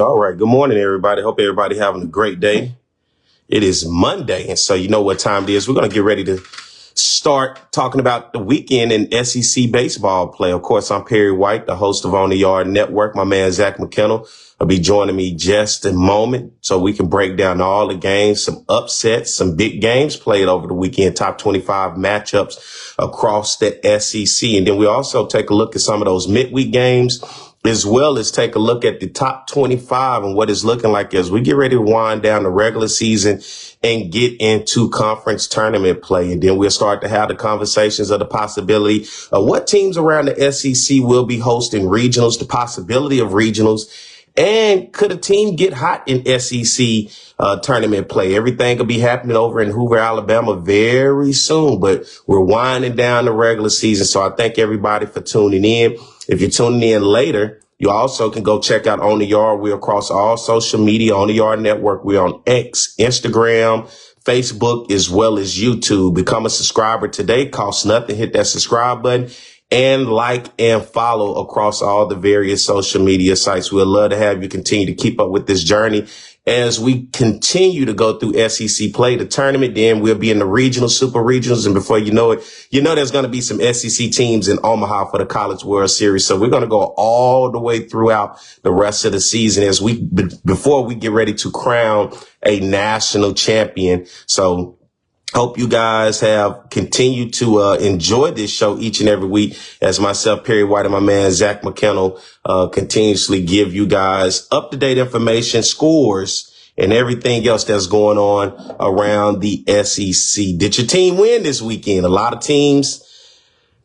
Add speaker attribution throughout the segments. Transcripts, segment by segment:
Speaker 1: All right. Good morning, everybody. Hope everybody having a great day. It is Monday, and so you know what time it is. We're going to get ready to start talking about the weekend in SEC baseball play. Of course, I'm Perry White, the host of On the Yard Network. My man, Zach McKinnell, will be joining me just a moment so we can break down all the games, some upsets, some big games played over the weekend, top 25 matchups across the SEC. And then we also take a look at some of those midweek games, as well as take a look at the top 25 and what it's looking like as we get ready to wind down the regular season and get into conference tournament play. And then we'll start to have the conversations of the possibility of what teams around the SEC will be hosting regionals, the possibility of regionals, and could a team get hot in SEC tournament play? Everything will be happening over in Hoover, Alabama very soon, but we're winding down the regular season. So I thank everybody for tuning in. If you're tuning in later, you also can go check out On the Yard. We're across all social media, On the Yard Network. We're on X, Instagram, Facebook, as well as YouTube. Become a subscriber today. Costs nothing. Hit that subscribe button and like and follow across all the various social media sites. We'd love to have you continue to keep up with this journey as we continue to go through SEC play, the tournament. Then we'll be in the regional, super regionals. And before you know it, there's going to be some SEC teams in Omaha for the College World Series. So we're going to go all the way throughout the rest of the season before we get ready to crown a national champion. So hope you guys have continued to enjoy this show each and every week as myself, Perry White, and my man, Zach McKinnell, continuously give you guys up-to-date information, scores, and everything else that's going on around the SEC. Did your team win this weekend? A lot of teams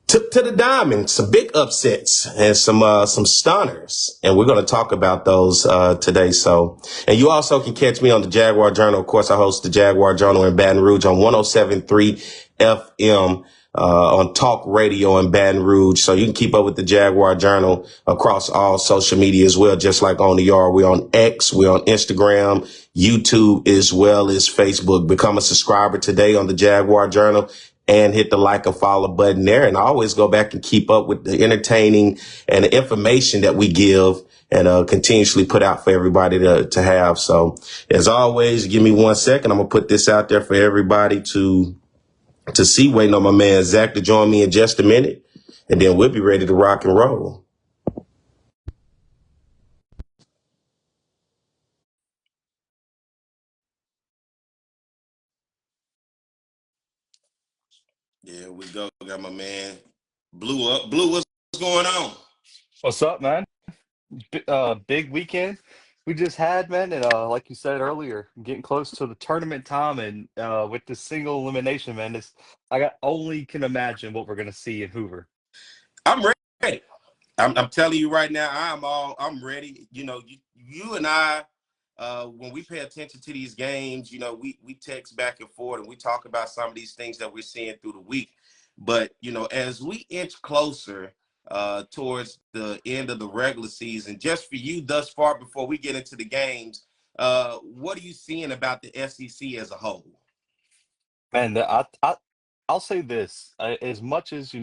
Speaker 1: took to the diamond, some big upsets and some stunners. And we're going to talk about those, today. So, and you also can catch me on the Jaguar Journal. Of course, I host the Jaguar Journal in Baton Rouge on 107.3 FM, on Talk Radio in Baton Rouge. So you can keep up with the Jaguar Journal across all social media as well. Just like On the Yard, we're on X, we're on Instagram, YouTube, as well as Facebook. Become a subscriber today on the Jaguar Journal and hit the like and follow button there. And I always go back and keep up with the entertaining and the information that we give and continuously put out for everybody to have. So as always, give me 1 second. I'm going to put this out there for everybody to see. Waiting on my man Zach to join me in just a minute. And then we'll be ready to rock and roll. There we go. Got my man Blue up. Blue, what's going on?
Speaker 2: What's up, man? Big weekend we just had, man, and like you said earlier, getting close to the tournament time, and with the single elimination, man, only can imagine what we're gonna see in Hoover.
Speaker 1: I'm ready. I'm telling you right now, I'm ready. You and I, when we pay attention to these games, we text back and forth and we talk about some of these things that we're seeing through the week. But, as we inch closer towards the end of the regular season, just for you thus far before we get into the games, what are you seeing about the SEC as a whole?
Speaker 2: Man, I'll say this: as much as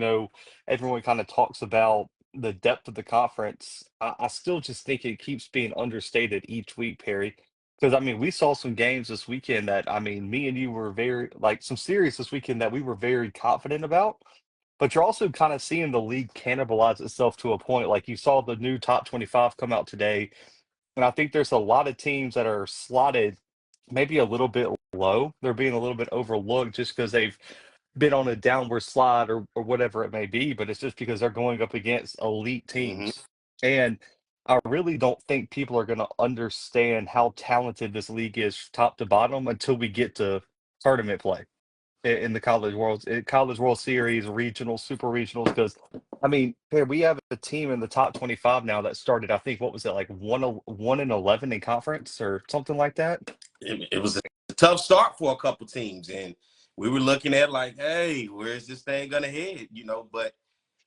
Speaker 2: everyone kind of talks about the depth of the conference, I still just think it keeps being understated each week, Perry. Because I mean, we saw some games this weekend that I mean, me and you were very like some series this weekend that we were very confident about. But you're also kind of seeing the league cannibalize itself to a point. Like you saw the new top 25 come out today, and I think there's a lot of teams that are slotted maybe a little bit low. They're being a little bit overlooked just because they've been on a downward slide or whatever it may be, but it's just because they're going up against elite
Speaker 1: Mm-hmm.
Speaker 2: teams. And I really don't think people are going to understand how talented this league is top to bottom until we get to tournament play in the college world series, regional, super regionals. Because I mean, here we have a team in the top 25 now that started, I think, what was it, like 1-11 in conference or something like that.
Speaker 1: It was a tough start for a couple teams, and we were looking at like, hey, where's this thing gonna head? But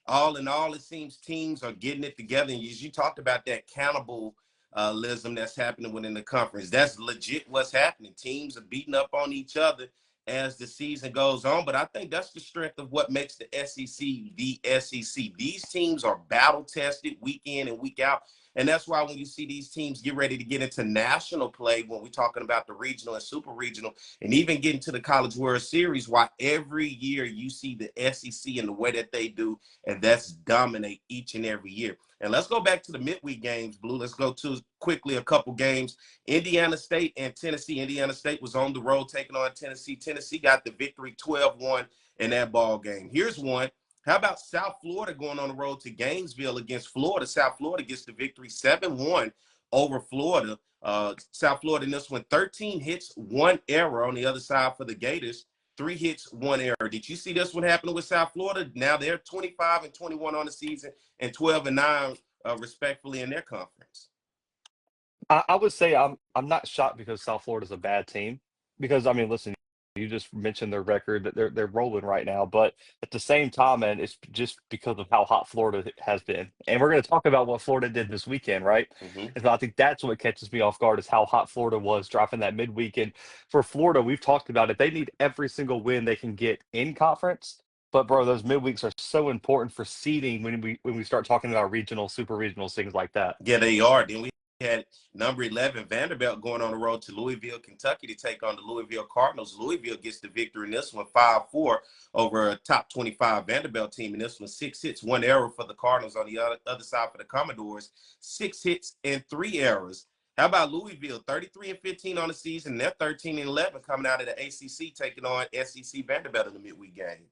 Speaker 1: all in all, it seems teams are getting it together. And you talked about that cannibalism that's happening within the conference. That's legit what's happening. Teams are beating up on each other as the season goes on. But I think that's the strength of what makes the SEC the SEC. These teams are battle tested week in and week out. And that's why when you see these teams get ready to get into national play, when we're talking about the regional and super regional, and even getting to the College World Series, why every year you see the SEC and the way that they do, and that's dominate each and every year. And let's go back to the midweek games, Blue. Let's go to quickly a couple games. Indiana State and Tennessee. Indiana State was on the road taking on Tennessee. Tennessee got the victory 12-1 in that ball game. Here's one. How about South Florida going on the road to Gainesville against Florida? South Florida gets the victory 7-1 over Florida. South Florida in this one, 13 hits, 1 error on the other side for the Gators. 3 hits, 1 error. Did you see this one happening with South Florida? Now they're 25-21 on the season and 12-9 respectfully in their conference.
Speaker 2: I would say I'm not shocked because South Florida's a bad team. Because I mean, listen, you just mentioned their record that they're rolling right now, but at the same time, man, it's just because of how hot Florida has been. And we're going to talk about what Florida did this weekend, right?
Speaker 1: Mm-hmm.
Speaker 2: And so I think that's what catches me off guard is how hot Florida was dropping that midweek. And for Florida, we've talked about it. They need every single win they can get in conference. But bro, those midweeks are so important for seeding when we start talking about regional, super regionals, things like that.
Speaker 1: Yeah, they are. Then we had number 11 Vanderbilt going on the road to Louisville, Kentucky to take on the Louisville Cardinals. Louisville gets the victory in this one 5-4 over a top 25 Vanderbilt team. And this one 6 hits, 1 error for the Cardinals. On the other side for the Commodores, 6 hits and 3 errors. How about Louisville? 33-15 on the season. They're 13-11 coming out of the ACC taking on SEC Vanderbilt in the midweek game.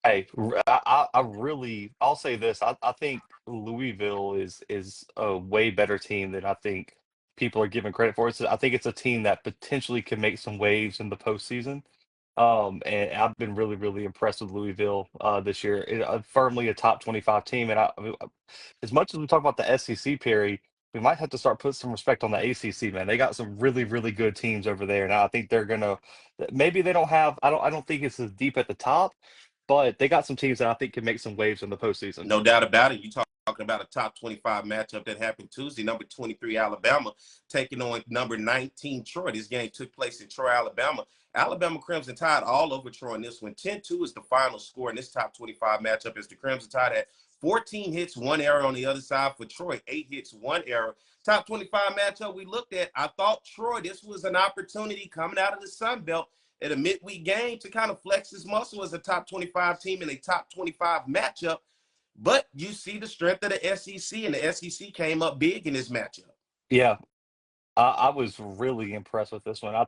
Speaker 2: Hey, I'll say this. I think Louisville is a way better team than I think people are giving credit for. I think it's a team that potentially can make some waves in the postseason. And I've been really, really impressed with Louisville this year. Firmly a top 25 team. And as much as we talk about the SEC, Perry, we might have to start putting some respect on the ACC, man. They got some really, really good teams over there, and I think they're gonna. Maybe they don't have. I don't think it's as deep at the top, but they got some teams that I think can make some waves in the postseason.
Speaker 1: No doubt about it. You talking about a top 25 matchup that happened Tuesday. Number 23 Alabama taking on number 19 Troy. This game took place in Troy, Alabama. Alabama Crimson Tide all over Troy in this one. 10-2 is the final score in this top 25 matchup as the Crimson Tide had 14 hits, 1 error on the other side for Troy. 8 hits, 1 error. Top 25 matchup we looked at. I thought Troy, this was an opportunity coming out of the Sun Belt at a midweek game to kind of flex his muscle as a top 25 team in a top 25 matchup. But you see the strength of the SEC, and the SEC came up big in this matchup.
Speaker 2: Yeah, I was really impressed with this one.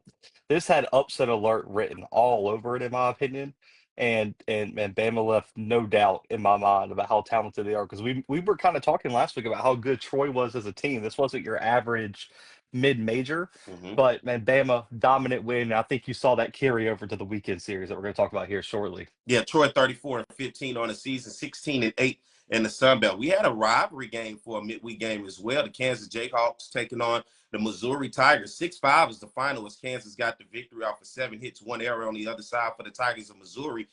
Speaker 2: This had upset alert written all over it, in my opinion, and Bama left no doubt in my mind about how talented they are because we were kind of talking last week about how good Troy was as a team. This wasn't your average mid-major,
Speaker 1: Mm-hmm.
Speaker 2: but man, Bama dominant win. And I think you saw that carry over to the weekend series that we're going to talk about here shortly.
Speaker 1: Yeah, Troy 34-15 on the season, 16-8 in the Sun Belt. We had a rivalry game for a midweek game as well. The Kansas Jayhawks taking on the Missouri Tigers. 6-5 is the final as Kansas got the victory off of 7 hits, 1 error on the other side for the Tigers of Missouri.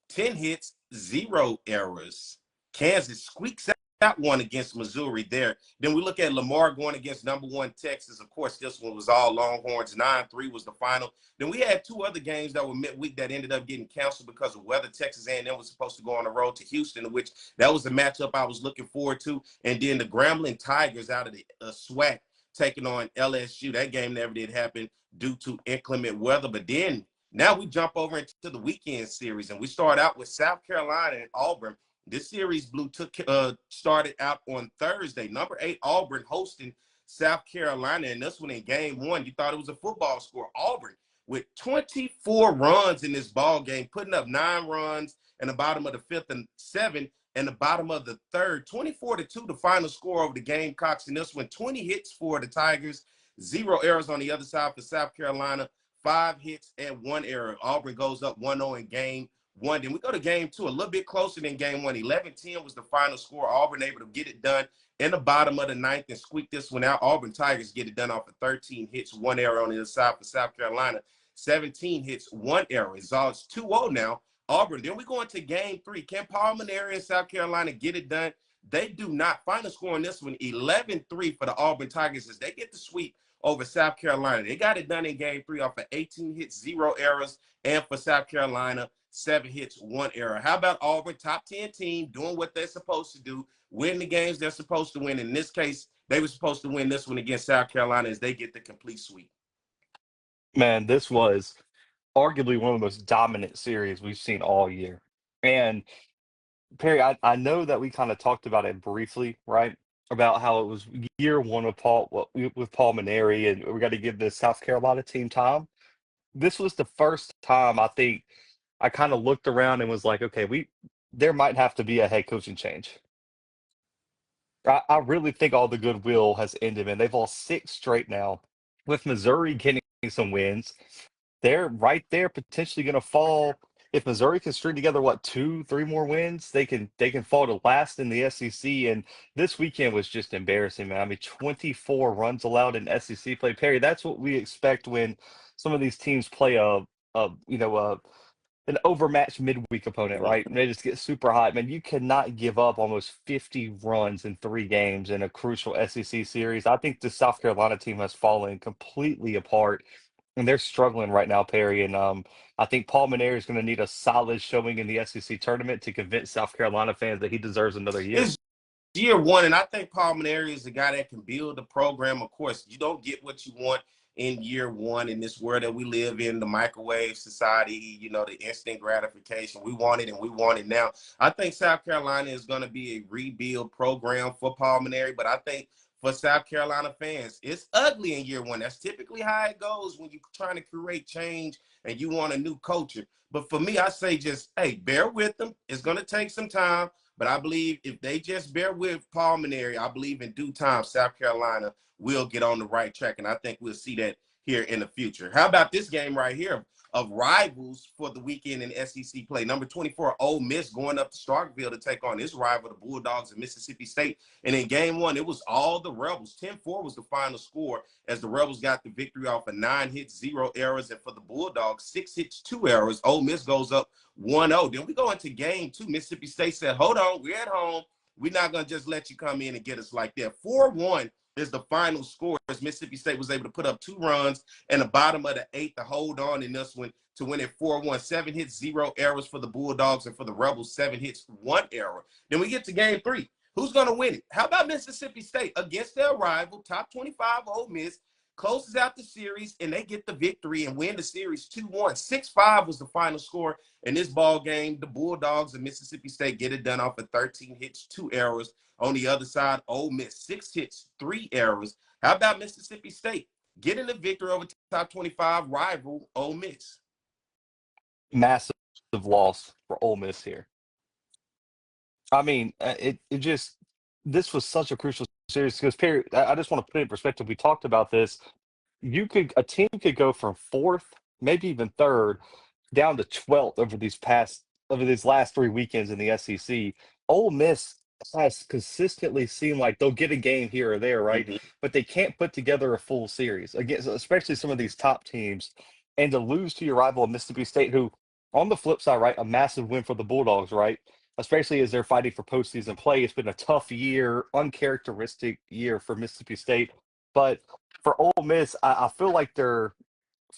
Speaker 1: 10 hits, 0 errors. Kansas squeaks out one against Missouri there. Then we look at Lamar going against number 1 Texas. Of course, this one was all Longhorns. 9-3 was the final. Then we had 2 other games that were midweek that ended up getting canceled because of weather. Texas A&M was supposed to go on the road to Houston, which that was the matchup I was looking forward to. And then the Grambling Tigers out of the SWAC taking on LSU. That game never did happen due to inclement weather. But then now we jump over into the weekend series, and we start out with South Carolina and Auburn. This series, Blue, started out on Thursday. Number 8 Auburn hosting South Carolina, and this one in game 1, you thought it was a football score. Auburn with 24 runs in this ball game, putting up 9 runs in the bottom of the 5th and 7 in the bottom of the 3rd. 24-2, the final score over the Gamecocks in this one. 20 hits for the Tigers, 0 errors on the other side for South Carolina. 5 hits and 1 error. Auburn goes up 1-0 in game 1. Then we go to game 2, a little bit closer than game 1. 11-10 was the final score. Auburn able to get it done in the bottom of the 9th and squeak this one out. Auburn Tigers get it done off of 13 hits, 1 error on the other side for South Carolina. 17 hits, 1 error. It's 2-0 now. Auburn. Then we go into game 3. Can Paul Maneri and South Carolina get it done? They do not. Final score on this one, 11-3 for the Auburn Tigers as they get the sweep over South Carolina. They got it done in game 3 off of 18 hits, 0 errors. And for South Carolina, 7 hits, 1 error. How about Auburn, top 10 team, doing what they're supposed to do, win the games they're supposed to win. In this case, they were supposed to win this one against South Carolina as they get the complete sweep.
Speaker 2: Man, this was arguably one of the most dominant series we've seen all year. And Perry, I know that we kind of talked about it briefly, right? About how it was year one with Paul Maneri, and we got to give the South Carolina team time. This was the first time I think I kind of looked around and was like, okay, there might have to be a head coaching change. I really think all the goodwill has ended, and they've lost six straight now. With Missouri getting some wins, they're right there potentially going to fall. If Missouri can string together what 2, 3 more wins, they can fall to last in the SEC. And this weekend was just embarrassing, man. I mean, 24 runs allowed in SEC play. Perry, that's what we expect when some of these teams play an overmatched midweek opponent, right? And they just get super hot. Man, you cannot give up almost 50 runs in 3 games in a crucial SEC series. I think the South Carolina team has fallen completely apart, and they're struggling right now, Perry. And I think Paul Maneri is going to need a solid showing in the SEC tournament to convince South Carolina fans that he deserves another year.
Speaker 1: It's year one, and I think Paul Maneri is the guy that can build the program. Of course, you don't get what you want in year one in this world that we live in, the microwave society, the instant gratification. We want it and we want it now. I think South Carolina is going to be a rebuild program for Paul Maneri, but I think for South Carolina fans, it's ugly in year one. That's typically how it goes when you're trying to create change and you want a new culture. But for me, I say just, hey, bear with them. It's going to take some time. But I believe if they just bear with Paul Maneri, I believe in due time, South Carolina will get on the right track. And I think we'll see that here in the future. How about this game right here of rivals for the weekend in SEC play? Number 24, Ole Miss going up to Starkville to take on his rival, the Bulldogs of Mississippi State. And in game one, it was all the Rebels. 10-4 was the final score as the Rebels got the victory off of 9 hits, 0 errors. And for the Bulldogs, 6 hits, 2 errors. Ole Miss goes up 1-0. Then we go into game two. Mississippi State said, hold on, we're at home. We're not going to just let you come in and get us like that. 4-1 is the final score as Mississippi State was able to put up 2 runs in the bottom of the 8th to hold on in this one to win it 4-1. 7 hits, 0 errors for the Bulldogs, and for the Rebels, 7 hits, 1 error. Then we get to game 3. Who's going to win it? How about Mississippi State against their rival, top 25 Ole Miss, closes out the series, and they get the victory and win the series 2-1. 6-5 was the final score in this ball game. The Bulldogs of Mississippi State get it done off of 13 hits, 2 errors. On the other side, Ole Miss, 6 hits, 3 errors. How about Mississippi State getting the victory over top 25 rival Ole Miss?
Speaker 2: Massive loss for Ole Miss here. I mean, this was such a crucial series because Perry, I just want to put it in perspective. We talked about this. A team could go from fourth, maybe even third, down to 12th over these last 3 weekends in the SEC. Ole Miss has consistently seemed like they'll get a game here or there, right?
Speaker 1: Mm-hmm.
Speaker 2: But they can't put together a full series against, especially some of these top teams. And to lose to your rival, Mississippi State, who, on the flip side, right, a massive win for the Bulldogs, right? Especially as they're fighting for postseason play. It's been a tough year, uncharacteristic year for Mississippi State. But for Ole Miss, I feel like they're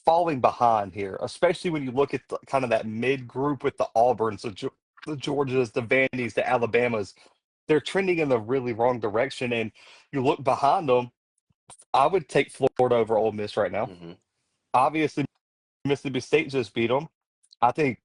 Speaker 2: falling behind here, especially when you look at kind of that mid group with the Auburns, the Georgias, the Vandies, the Alabamas. They're trending in the really wrong direction. And you look behind them, I would take Florida over Ole Miss right now.
Speaker 1: Mm-hmm.
Speaker 2: Obviously, Mississippi State just beat them. I think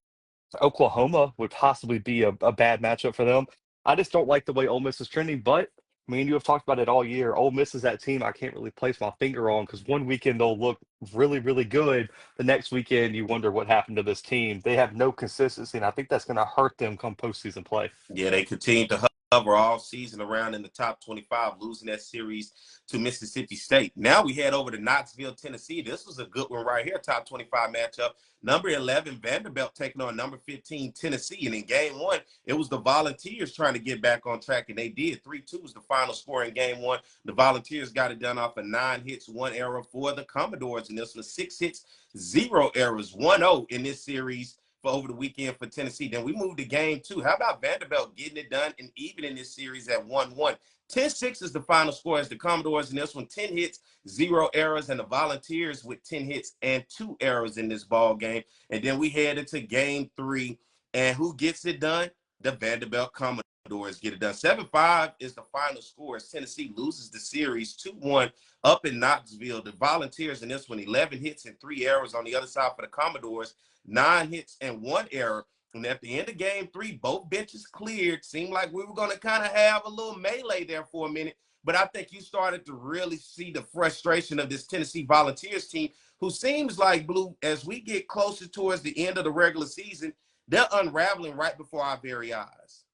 Speaker 2: Oklahoma would possibly be a bad matchup for them. I just don't like the way Ole Miss is trending, but me and you have talked about it all year. Ole Miss is that team I can't really place my finger on because one weekend they'll look really, really good. The next weekend you wonder what happened to this team. They have no consistency, and I think that's going to hurt them come postseason play.
Speaker 1: Yeah, they continue to hover all season around in the top 25, losing that series to Mississippi State. Now we head over to Knoxville, Tennessee. This was a good one right here, top 25 matchup. Number 11, Vanderbilt taking on number 15, Tennessee. And in game one, it was the Volunteers trying to get back on track, and they did. 3-2 was the final score in game one. The Volunteers got it done off of 9 hits, 1 error for the Commodores. And this was 6 hits, 0 errors, 1-0 in this series for over the weekend for Tennessee. Then we moved to game 2. How about Vanderbilt getting it done and even in this series at 1-1? 10-6 is the final score as the Commodores in this one, 10 hits, 0 errors, and the Volunteers with 10 hits and 2 errors in this ball game. And then we head into game 3. And who gets it done? The Vanderbilt Commodores. Commodores get it done. 7-5 is the final score as Tennessee loses the series 2-1 up in Knoxville. The Volunteers in this one, 11 hits and 3 errors. On the other side for the Commodores, 9 hits and 1 error. And at the end of game 3, both benches cleared. Seemed like we were going to kind of have a little melee there for a minute. But I think you started to really see the frustration of this Tennessee Volunteers team, who seems like, Blue, as we get closer towards the end of the regular season, they're unraveling right before our very eyes.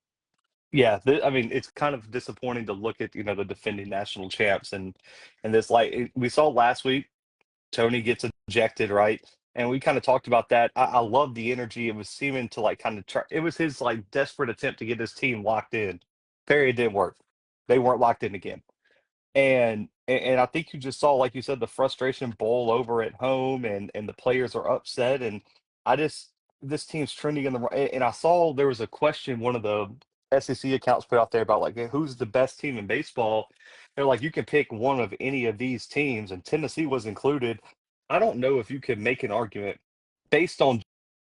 Speaker 2: Yeah, I mean, it's kind of disappointing to look at, the defending national champs and this we saw last week, Tony gets ejected, right? And we kind of talked about that. I love the energy. It was seeming to kind of try. It was his desperate attempt to get his team locked in. Perry, it didn't work. They weren't locked in again. And I think you just saw, like you said, the frustration boil over at home, and the players are upset. And I just this team's trending in the right. And I saw there was a question one of the SEC accounts put out there about hey, who's the best team in baseball. They're like, you can pick one of any of these teams, and Tennessee was included. I don't know if you could make an argument based on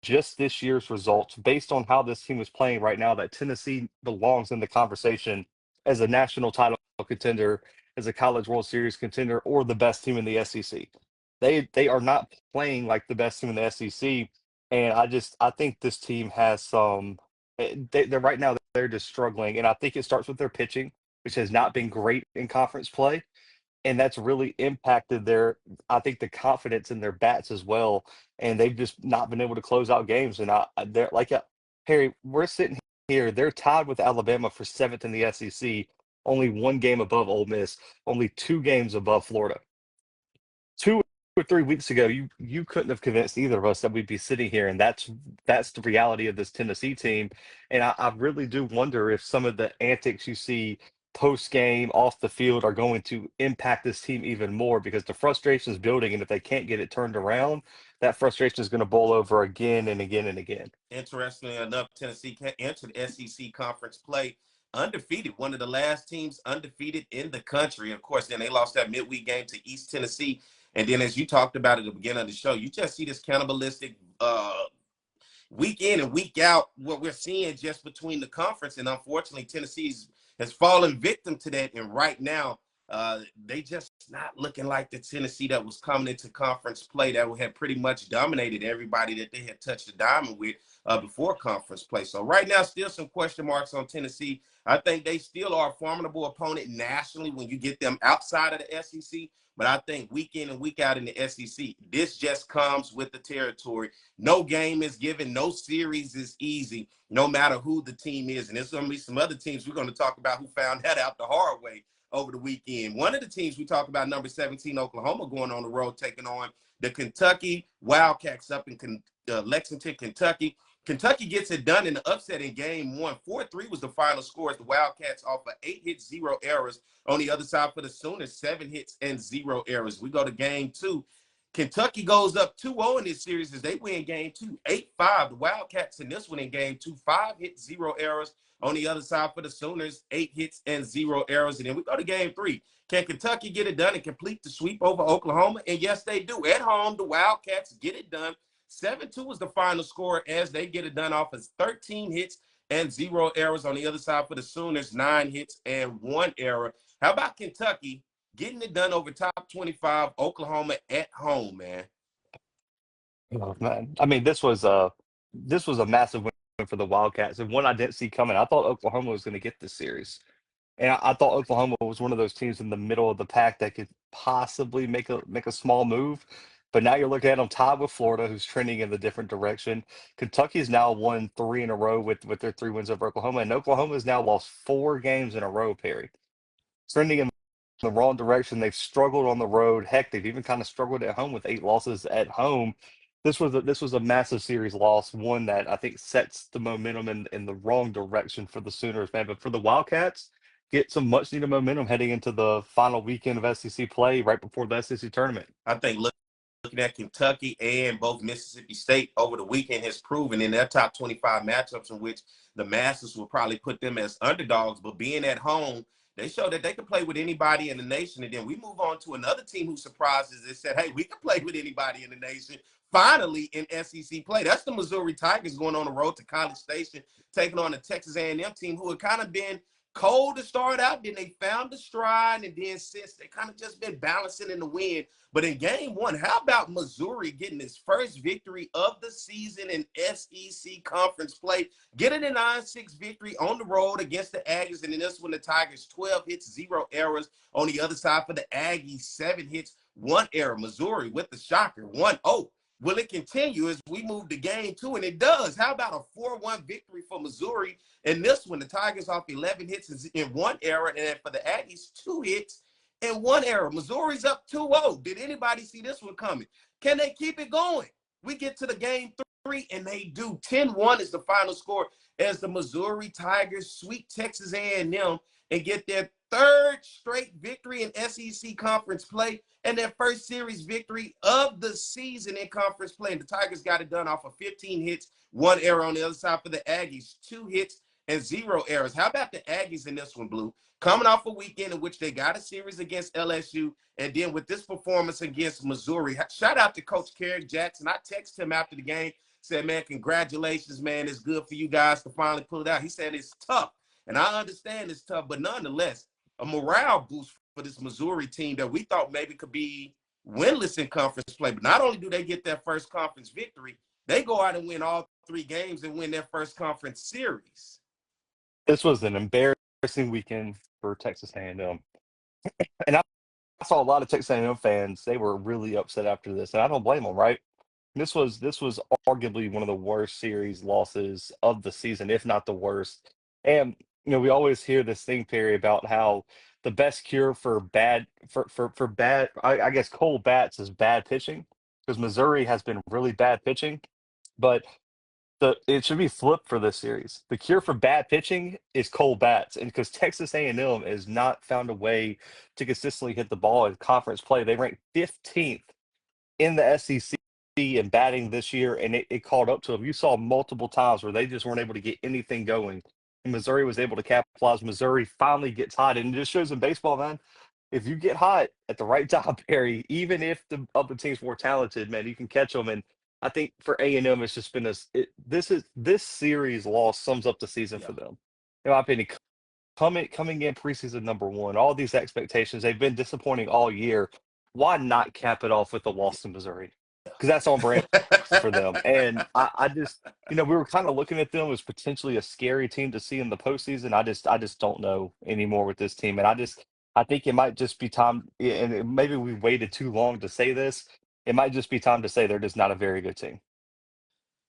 Speaker 2: just this year's results, based on how this team is playing right now, that Tennessee belongs in the conversation as a national title contender, as a College World Series contender, or the best team in the SEC. They are not playing like the best team in the SEC, and I think this team has some. They're right now they're just struggling, and I think it starts with their pitching, which has not been great in conference play, and that's really impacted I think the confidence in their bats as well, and they've just not been able to close out games. And they're Harry, we're sitting here, they're tied with Alabama for 7th in the SEC, only 1 game above Ole Miss, only 2 games above Florida. 2 or 3 weeks ago, you couldn't have convinced either of us that we'd be sitting here, and that's the reality of this Tennessee team. And I really do wonder if some of the antics you see post game off the field are going to impact this team even more, because the frustration is building, and if they can't get it turned around, that frustration is going to boil over again and again and again.
Speaker 1: Interestingly enough, Tennessee entered SEC conference play undefeated, one of the last teams undefeated in the country. Of course, then they lost that midweek game to East Tennessee. And then, as you talked about at the beginning of the show, you just see this cannibalistic week in and week out, what we're seeing just between the conference. And unfortunately, Tennessee has fallen victim to that. And right now, they just not looking like the Tennessee that was coming into conference play, that had pretty much dominated everybody that they had touched the diamond with before conference play. So right now, still some question marks on Tennessee. I think they still are a formidable opponent nationally when you get them outside of the SEC. But I think week in and week out in the SEC, this just comes with the territory. No game is given. No series is easy, no matter who the team is. And there's going to be some other teams we're going to talk about who found that out the hard way over the weekend. One of the teams we talk about, number 17, Oklahoma, going on the road, taking on the Kentucky Wildcats up in Lexington, Kentucky. Kentucky gets it done in the upset in game 1. 4-3 was the final score as the Wildcats offer 8 hits, 0 errors. On the other side for the Sooners, 7 hits and 0 errors. We go to game 2. Kentucky goes up 2-0 in this series as they win game 2, 8-5. The Wildcats in this one in game 2, 5 hits, 0 errors. On the other side for the Sooners, 8 hits and 0 errors. And then we go to game 3. Can Kentucky get it done and complete the sweep over Oklahoma? And yes, they do. At home, the Wildcats get it done. 7-2 was the final score as they get it done off of 13 hits and 0 errors. On the other side for the Sooners, 9 hits and 1 error. How about Kentucky getting it done over top 25 Oklahoma at home, man?
Speaker 2: Oh, man. I mean, this was a massive win for the Wildcats, and one I didn't see coming. I thought Oklahoma was going to get this series. And I thought Oklahoma was one of those teams in the middle of the pack that could possibly make a small move. But now you're looking at them tied with Florida, who's trending in the different direction. Kentucky's now won 3 in a row with their 3 wins over Oklahoma, and Oklahoma has now lost 4 games in a row, Perry. Trending in the wrong direction. They've struggled on the road. Heck, they've even kind of struggled at home with 8 losses at home. This was a massive series loss, one that I think sets the momentum in the wrong direction for the Sooners, man. But for the Wildcats, get some much needed momentum heading into the final weekend of SEC play right before the SEC tournament.
Speaker 1: I think looking at Kentucky and both Mississippi State over the weekend has proven in their top 25 matchups in which the masses will probably put them as underdogs, but being at home, They showed that they could play with anybody in the nation. And then we move on to another team who surprised us and said, hey, we can play with anybody in the nation. Finally, in SEC play. That's the Missouri Tigers going on the road to College Station, taking on the Texas A&M team who had kind of been cold to start out. Then they found the stride, and then since they kind of just been balancing in the wind. But in game one, how about Missouri getting its first victory of the season in SEC conference play, getting a 9-6 victory on the road against the Aggies, and in this one, the Tigers 12 hits, 0 errors. On the other side for the Aggies, 7 hits, 1 error. Missouri with the shocker, 1-0. Will it continue as we move to game two? And it does. How about a 4-1 victory for Missouri? And this one, the Tigers off 11 hits in 1 error. And then for the Aggies, 2 hits and 1 error. Missouri's up 2-0. Did anybody see this one coming? Can they keep it going? We get to the game three, and they do. 10-1 is the final score as the Missouri Tigers sweep Texas A&M and get their third straight victory in SEC conference play and their first series victory of the season in conference play. And the Tigers got it done off of 15 hits, 1 error. On the other side for the Aggies, 2 hits and 0 errors. How about the Aggies in this one, Blue? Coming off a weekend in which they got a series against LSU, and then with this performance against Missouri. Shout out to Coach Kerry Jackson. I texted him after the game, said, man, congratulations, man. It's good for you guys to finally pull it out. He said it's tough. And I understand it's tough, but nonetheless, a morale boost for this Missouri team that we thought maybe could be winless in conference play. But not only do they get their first conference victory, they go out and win all 3 games and win their first conference series.
Speaker 2: This was an embarrassing weekend for Texas A&M. And I saw a lot of Texas A&M fans. They were really upset after this, and I don't blame them. Right? This was arguably one of the worst series losses of the season, if not the worst. And we always hear this thing, Perry, about how the best cure for bad, I guess, cold bats is bad pitching, because Missouri has been really bad pitching, but it should be flipped for this series. The cure for bad pitching is cold bats, and because Texas A&M has not found a way to consistently hit the ball in conference play, they rank 15th in the SEC in batting this year, and it caught up to them. You saw multiple times where they just weren't able to get anything going. And Missouri was able to capitalize. Missouri finally gets hot, and it just shows in baseball, man. If you get hot at the right time, Perry, even if the other team's more talented, man, you can catch them. And I think for A&M, it's just been this series loss sums up the season
Speaker 1: Yeah.
Speaker 2: for them, in my opinion. Coming in preseason number one, all these expectations, they've been disappointing all year. Why not cap it off with the loss to Missouri? Because that's on brand for them. And I just, we were kind of looking at them as potentially a scary team to see in the postseason. I just don't know anymore with this team. And I think it might just be time, and maybe we waited too long to say this. It might just be time to say they're just not a very good team.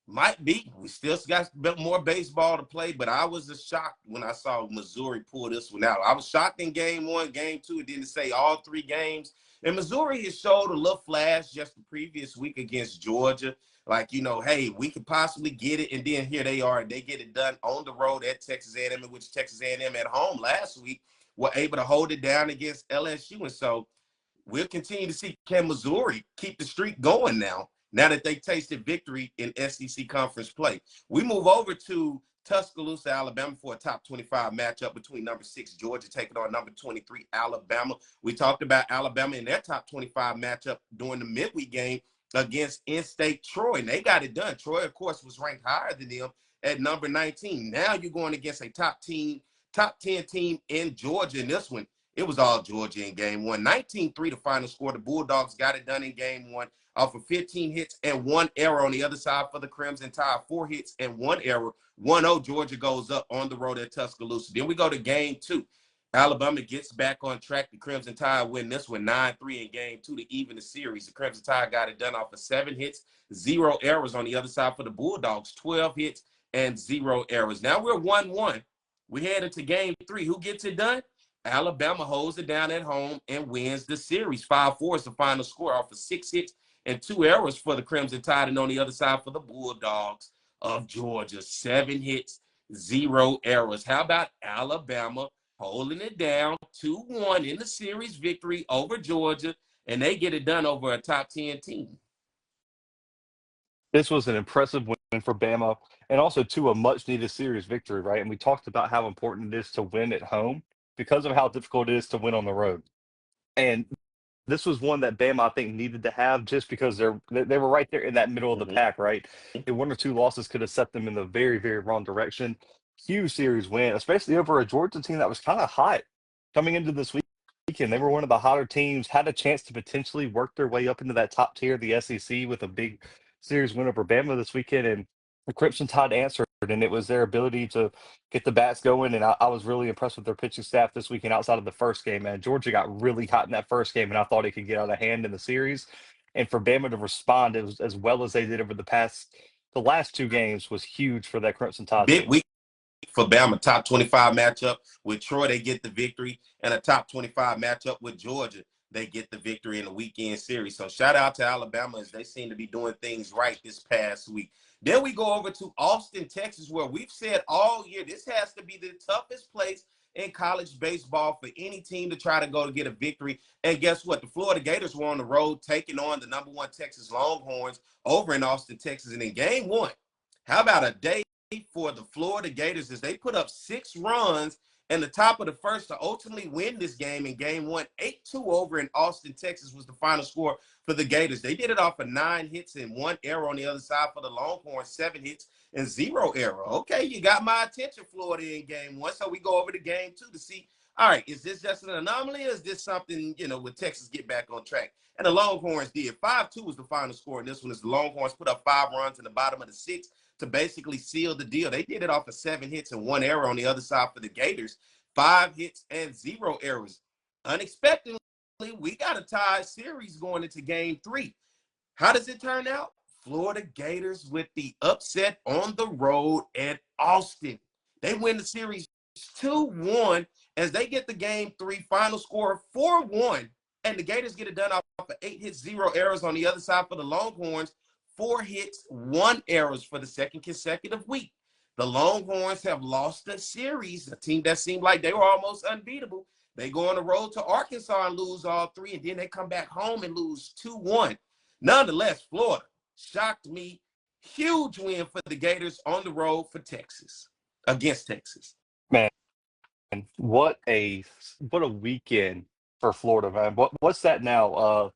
Speaker 1: Might be. We still got more baseball to play, but I was just shocked when I saw Missouri pull this one out. I was shocked in game one, game two. It didn't say all 3 games. And Missouri has showed a little flash just the previous week against Georgia. Like, hey, we could possibly get it. And then here they are. They get it done on the road at Texas A&M, in which Texas A&M at home last week were able to hold it down against LSU. And so we'll continue to see, can Missouri keep the streak going now that they tasted victory in SEC conference play. We move over to Tuscaloosa, Alabama for a top 25 matchup between number 6 Georgia taking on number 23 Alabama. We talked about Alabama in their top 25 matchup during the midweek game against in-state Troy, and they got it done. Troy, of course, was ranked higher than them at number 19. Now you're going against a top 10 team in Georgia in this one. It was all Georgia in game one. 19-3 the final score. The Bulldogs got it done in game one off of 15 hits and 1 error. On the other side for the Crimson Tide, 4 hits and 1 error. 1-0, Georgia goes up on the road at Tuscaloosa. Then we go to game two. Alabama gets back on track. The Crimson Tide win this one 9-3 in game two to even the series. The Crimson Tide got it done off of 7 hits, 0 errors. On the other side for the Bulldogs, 12 hits and 0 errors. Now we're 1-1. We head into game three. Who gets it done? Alabama holds it down at home and wins the series. 5-4 is the final score off of 6 hits and 2 errors for the Crimson Tide. And on the other side for the Bulldogs of Georgia, 7 hits, 0 errors. How about Alabama holding it down 2-1 in the series victory over Georgia, and they get it done over a top 10 team?
Speaker 2: This was an impressive win for Bama, and also, to a much needed series victory, right? And we talked about how important it is to win at home. because of how difficult it is to win on the road. And this was one that Bama, I think, needed to have just because they were right there in that middle of the
Speaker 1: Mm-hmm.
Speaker 2: pack, right? And one or two losses could have set them in the very, very wrong direction. Huge series win, especially over a Georgia team that was kind of hot coming into this weekend. They were one of the hotter teams, had a chance to potentially work their way up into that top tier of the SEC with a big series win over Bama this weekend. And the Crimson Tide answered, and it was their ability to get the bats going. And I was really impressed with their pitching staff this weekend outside of the first game, man. Georgia got really hot in that first game, and I thought it could get out of hand in the series. And for Bama to respond as well as they did over the last two games was huge for that Crimson Tide
Speaker 1: Big
Speaker 2: team.
Speaker 1: week for Bama, top 25 matchup with Troy, they get the victory, and a top 25 matchup with Georgia, they get the victory in the weekend series. So shout out to Alabama as they seem to be doing things right this past week. Then we go over to Austin, Texas, where we've said all year this has to be the toughest place in college baseball for any team to try to go to get a victory. And guess what? The Florida Gators were on the road taking on the #1 Texas Longhorns over in Austin, Texas. And in game one, how about a day for the Florida Gators as they put up 6 runs in the top of the first to ultimately win this game in game one? 8-2 over in Austin, Texas was the final score for the Gators. They did it off of 9 hits and 1 error on the other side for the Longhorns, 7 hits and 0 error. Okay, you got my attention, Florida, in game one. So we go over to game two to see, all right, is this just an anomaly or is this something, with Texas get back on track? And the Longhorns did. 5-2 was the final score in this one as the Longhorns put up 5 runs in the bottom of the 6th to basically seal the deal. They did it off of 7 hits and 1 error on the other side for the Gators. 5 hits and 0 errors. Unexpectedly, we got a tied series going into game 3. How does it turn out? Florida Gators with the upset on the road at Austin. They win the series 2-1 as they get the game 3 final score 4-1. And the Gators get it done off of 8 hits, 0 errors on the other side for the Longhorns. 4 hits, 1 errors for the second consecutive week. The Longhorns have lost a series, a team that seemed like they were almost unbeatable. They go on the road to Arkansas and lose all 3, and then they come back home and lose 2-1. Nonetheless, Florida shocked me. Huge win for the Gators on the road for Texas, against Texas.
Speaker 2: Man, what a weekend for Florida, man. What's that now,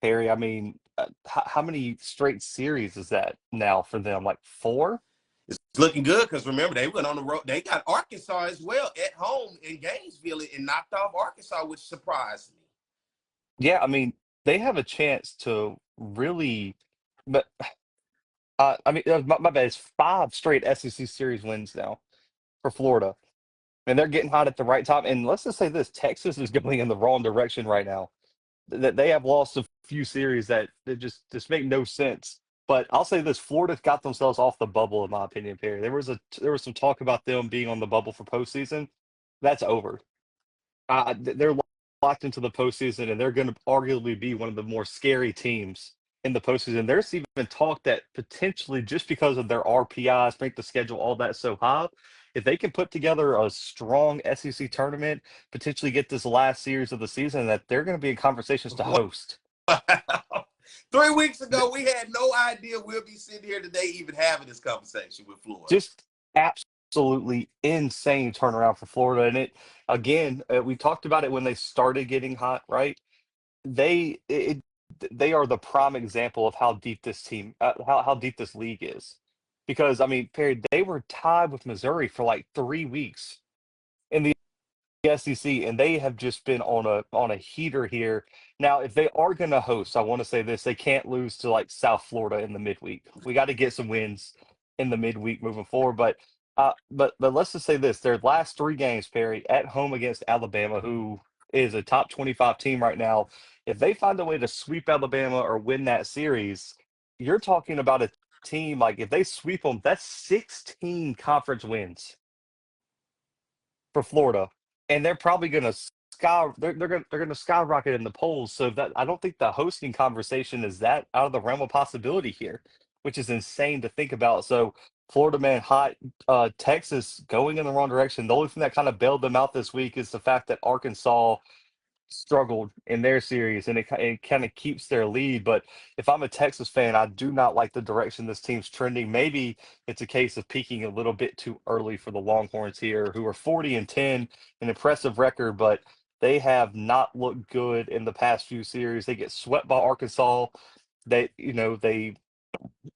Speaker 2: Harry? I mean, how many straight series is that now for them? Like 4?
Speaker 1: It's looking good because remember, they went on the road. They got Arkansas as well at home in Gainesville and knocked off Arkansas, which surprised me.
Speaker 2: Yeah, I mean, they have a chance to really, but I mean, my bad. It's 5 straight SEC series wins now for Florida, and they're getting hot at the right time. And let's just say this: Texas is going in the wrong direction right now. That they have lost a few series that just make no sense. But I'll say this: Florida got themselves off the bubble, in my opinion. Perry, there was some talk about them being on the bubble for postseason. That's over. They're locked into the postseason, and they're going to arguably be one of the more scary teams in the postseason. There's even talk that potentially, just because of their RPIs, make the schedule all that so high, if they can put together a strong SEC tournament, potentially get this last series of the season, that they're going to be in conversations to host.
Speaker 1: Wow. 3 weeks ago, we had no idea we'll be sitting here today even having this conversation with Florida.
Speaker 2: Just absolutely insane turnaround for Florida. And it, again, we talked about it when they started getting hot, right? They it, they are the prime example of how deep this team, how deep this league is. Because I mean, Perry, they were tied with Missouri for like 3 weeks in the SEC, and they have just been on a heater here. Now, if they are going to host, I want to say this: they can't lose to like South Florida in the midweek. We got to get some wins in the midweek moving forward. But let's just say this: their last 3 games, Perry, at home against Alabama, who is a top 25 team right now. If they find a way to sweep Alabama or win that series, you're talking about a team like if they sweep them, that's 16 conference wins for Florida, and they're probably going to they're going to skyrocket in the polls. So that I don't think the hosting conversation is that out of the realm of possibility here, which is insane to think about. So Florida man hot, Texas going in the wrong direction. The only thing that kind of bailed them out this week is the fact that Arkansas struggled in their series, and it kind of keeps their lead. But if I'm a Texas fan, I do not like the direction this team's trending. Maybe it's a case of peaking a little bit too early for the Longhorns here, who are 40-10, an impressive record, but they have not looked good in the past few series. They get swept by Arkansas. They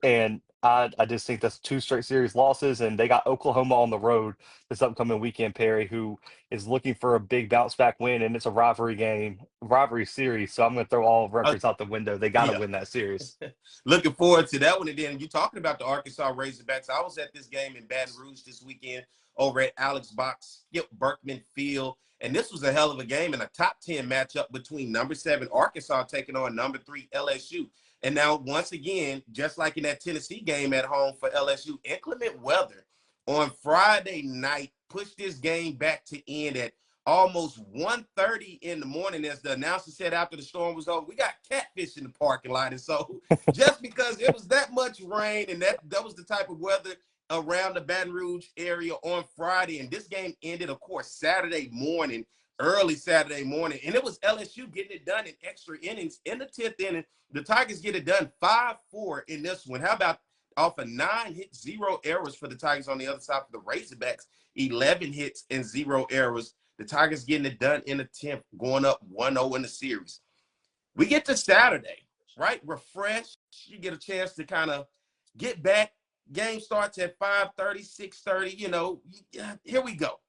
Speaker 2: and I just think that's two straight series losses, and they got Oklahoma on the road this upcoming weekend, Perry, who is looking for a big bounce back win, and it's a rivalry series. So I'm going to throw all
Speaker 1: Uh,
Speaker 2: records out the window. They got to
Speaker 1: yeah.
Speaker 2: win that series.
Speaker 1: Looking forward to that one. And then you talking about the Arkansas Razorbacks. I was at this game in Baton Rouge this weekend over at Alex Box, Skip Berkman Field. And this was a hell of a game and a top 10 matchup between number 7 Arkansas taking on number 3 LSU. And now, once again, just like in that Tennessee game at home for LSU, inclement weather on Friday night pushed this game back to end at almost 1:30 in the morning. As the announcer said after the storm was over, we got catfish in the parking lot. And so just because it was that much rain and that was the type of weather around the Baton Rouge area on Friday, and this game ended, of course, early Saturday morning, and it was LSU getting it done in extra innings. In the 10th inning, the Tigers get it done 5-4 in this one. How about off of 9 hits, 0 errors for the Tigers on the other side for the Razorbacks, 11 hits and 0 errors. The Tigers getting it done in the 10th, going up 1-0 in the series. We get to Saturday, right? Refreshed. You get a chance to kind of get back. Game starts at 5:30, 6:30. Here we go.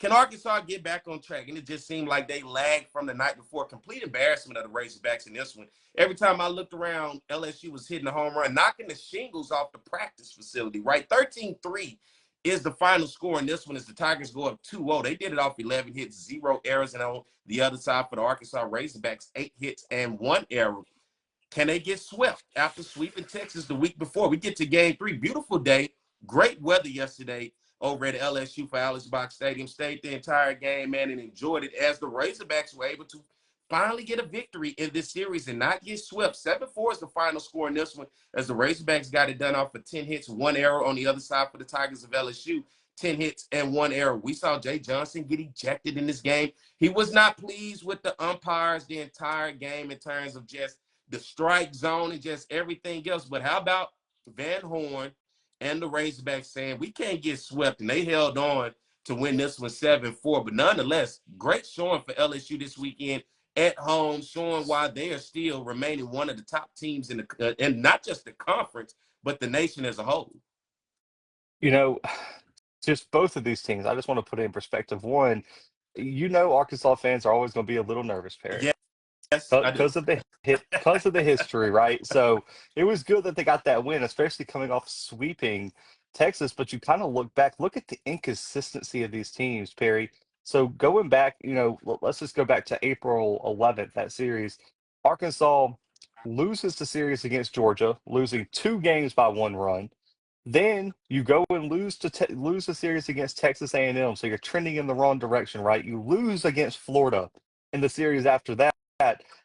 Speaker 1: Can Arkansas get back on track? And it just seemed like they lagged from the night before. Complete embarrassment of the Razorbacks in this one. Every time I looked around, LSU was hitting a home run, knocking the shingles off the practice facility, right? 13-3 is the final score in this one as the Tigers go up 2-0. They did it off 11 hits, 0 errors. And on the other side for the Arkansas Razorbacks, 8 hits and 1 error. Can they get swept after sweeping Texas the week before? We get to game 3. Beautiful day. Great weather yesterday over at LSU for Alex Box Stadium. Stayed the entire game, man, and enjoyed it as the Razorbacks were able to finally get a victory in this series and not get swept. 7-4 is the final score in this one as the Razorbacks got it done off of 10 hits, 1 error on the other side for the Tigers of LSU. 10 hits and 1 error. We saw Jay Johnson get ejected in this game. He was not pleased with the umpires the entire game in terms of just the strike zone and just everything else. But how about Van Horn and the Razorbacks saying we can't get swept, and they held on to win this one 7-4. But nonetheless, great showing for LSU this weekend at home, showing why they are still remaining one of the top teams in the and not just the conference, but the nation as a whole.
Speaker 2: You know, just both of these teams, I just want to put it in perspective. One, Arkansas fans are always going to be a little nervous, Perry.
Speaker 1: Yes, I do.
Speaker 2: Because of the history, right? So it was good that they got that win, especially coming off sweeping Texas. But you kind of look at the inconsistency of these teams, Perry. So going back, let's just go back to April 11th, that series. Arkansas loses the series against Georgia, losing 2 games by 1 run. Then you go and lose the series against Texas A&M, so you're trending in the wrong direction, right? You lose against Florida in the series after that.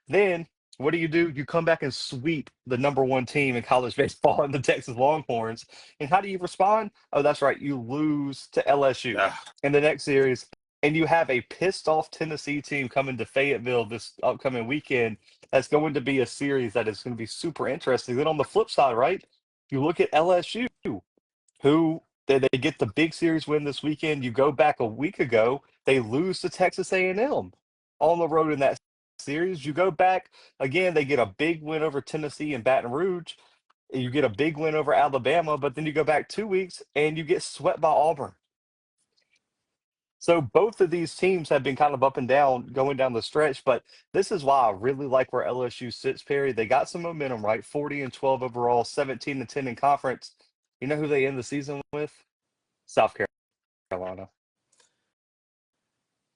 Speaker 2: Then what do? You come back and sweep the number 1 team in college baseball in the Texas Longhorns. And how do you respond? Oh, that's right. You lose to LSU in the next series. And you have a pissed off Tennessee team coming to Fayetteville this upcoming weekend. That's going to be a series that is going to be super interesting. Then on the flip side, right? You look at LSU, who they get the big series win this weekend. You go back a week ago, they lose to Texas A&M on the road in that series. You go back again, they get a big win over Tennessee and Baton Rouge. You get a big win over Alabama, but then you go back 2 weeks and you get swept by Auburn. So both of these teams have been kind of up and down going down the stretch, but this is why I really like where LSU sits, Perry. They got some momentum, right? 40-12 overall, 17-10 in conference. You know who they end the season with? South Carolina.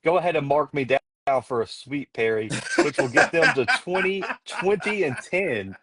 Speaker 2: Go ahead and mark me down for a sweep, Perry, which will get them to 20-10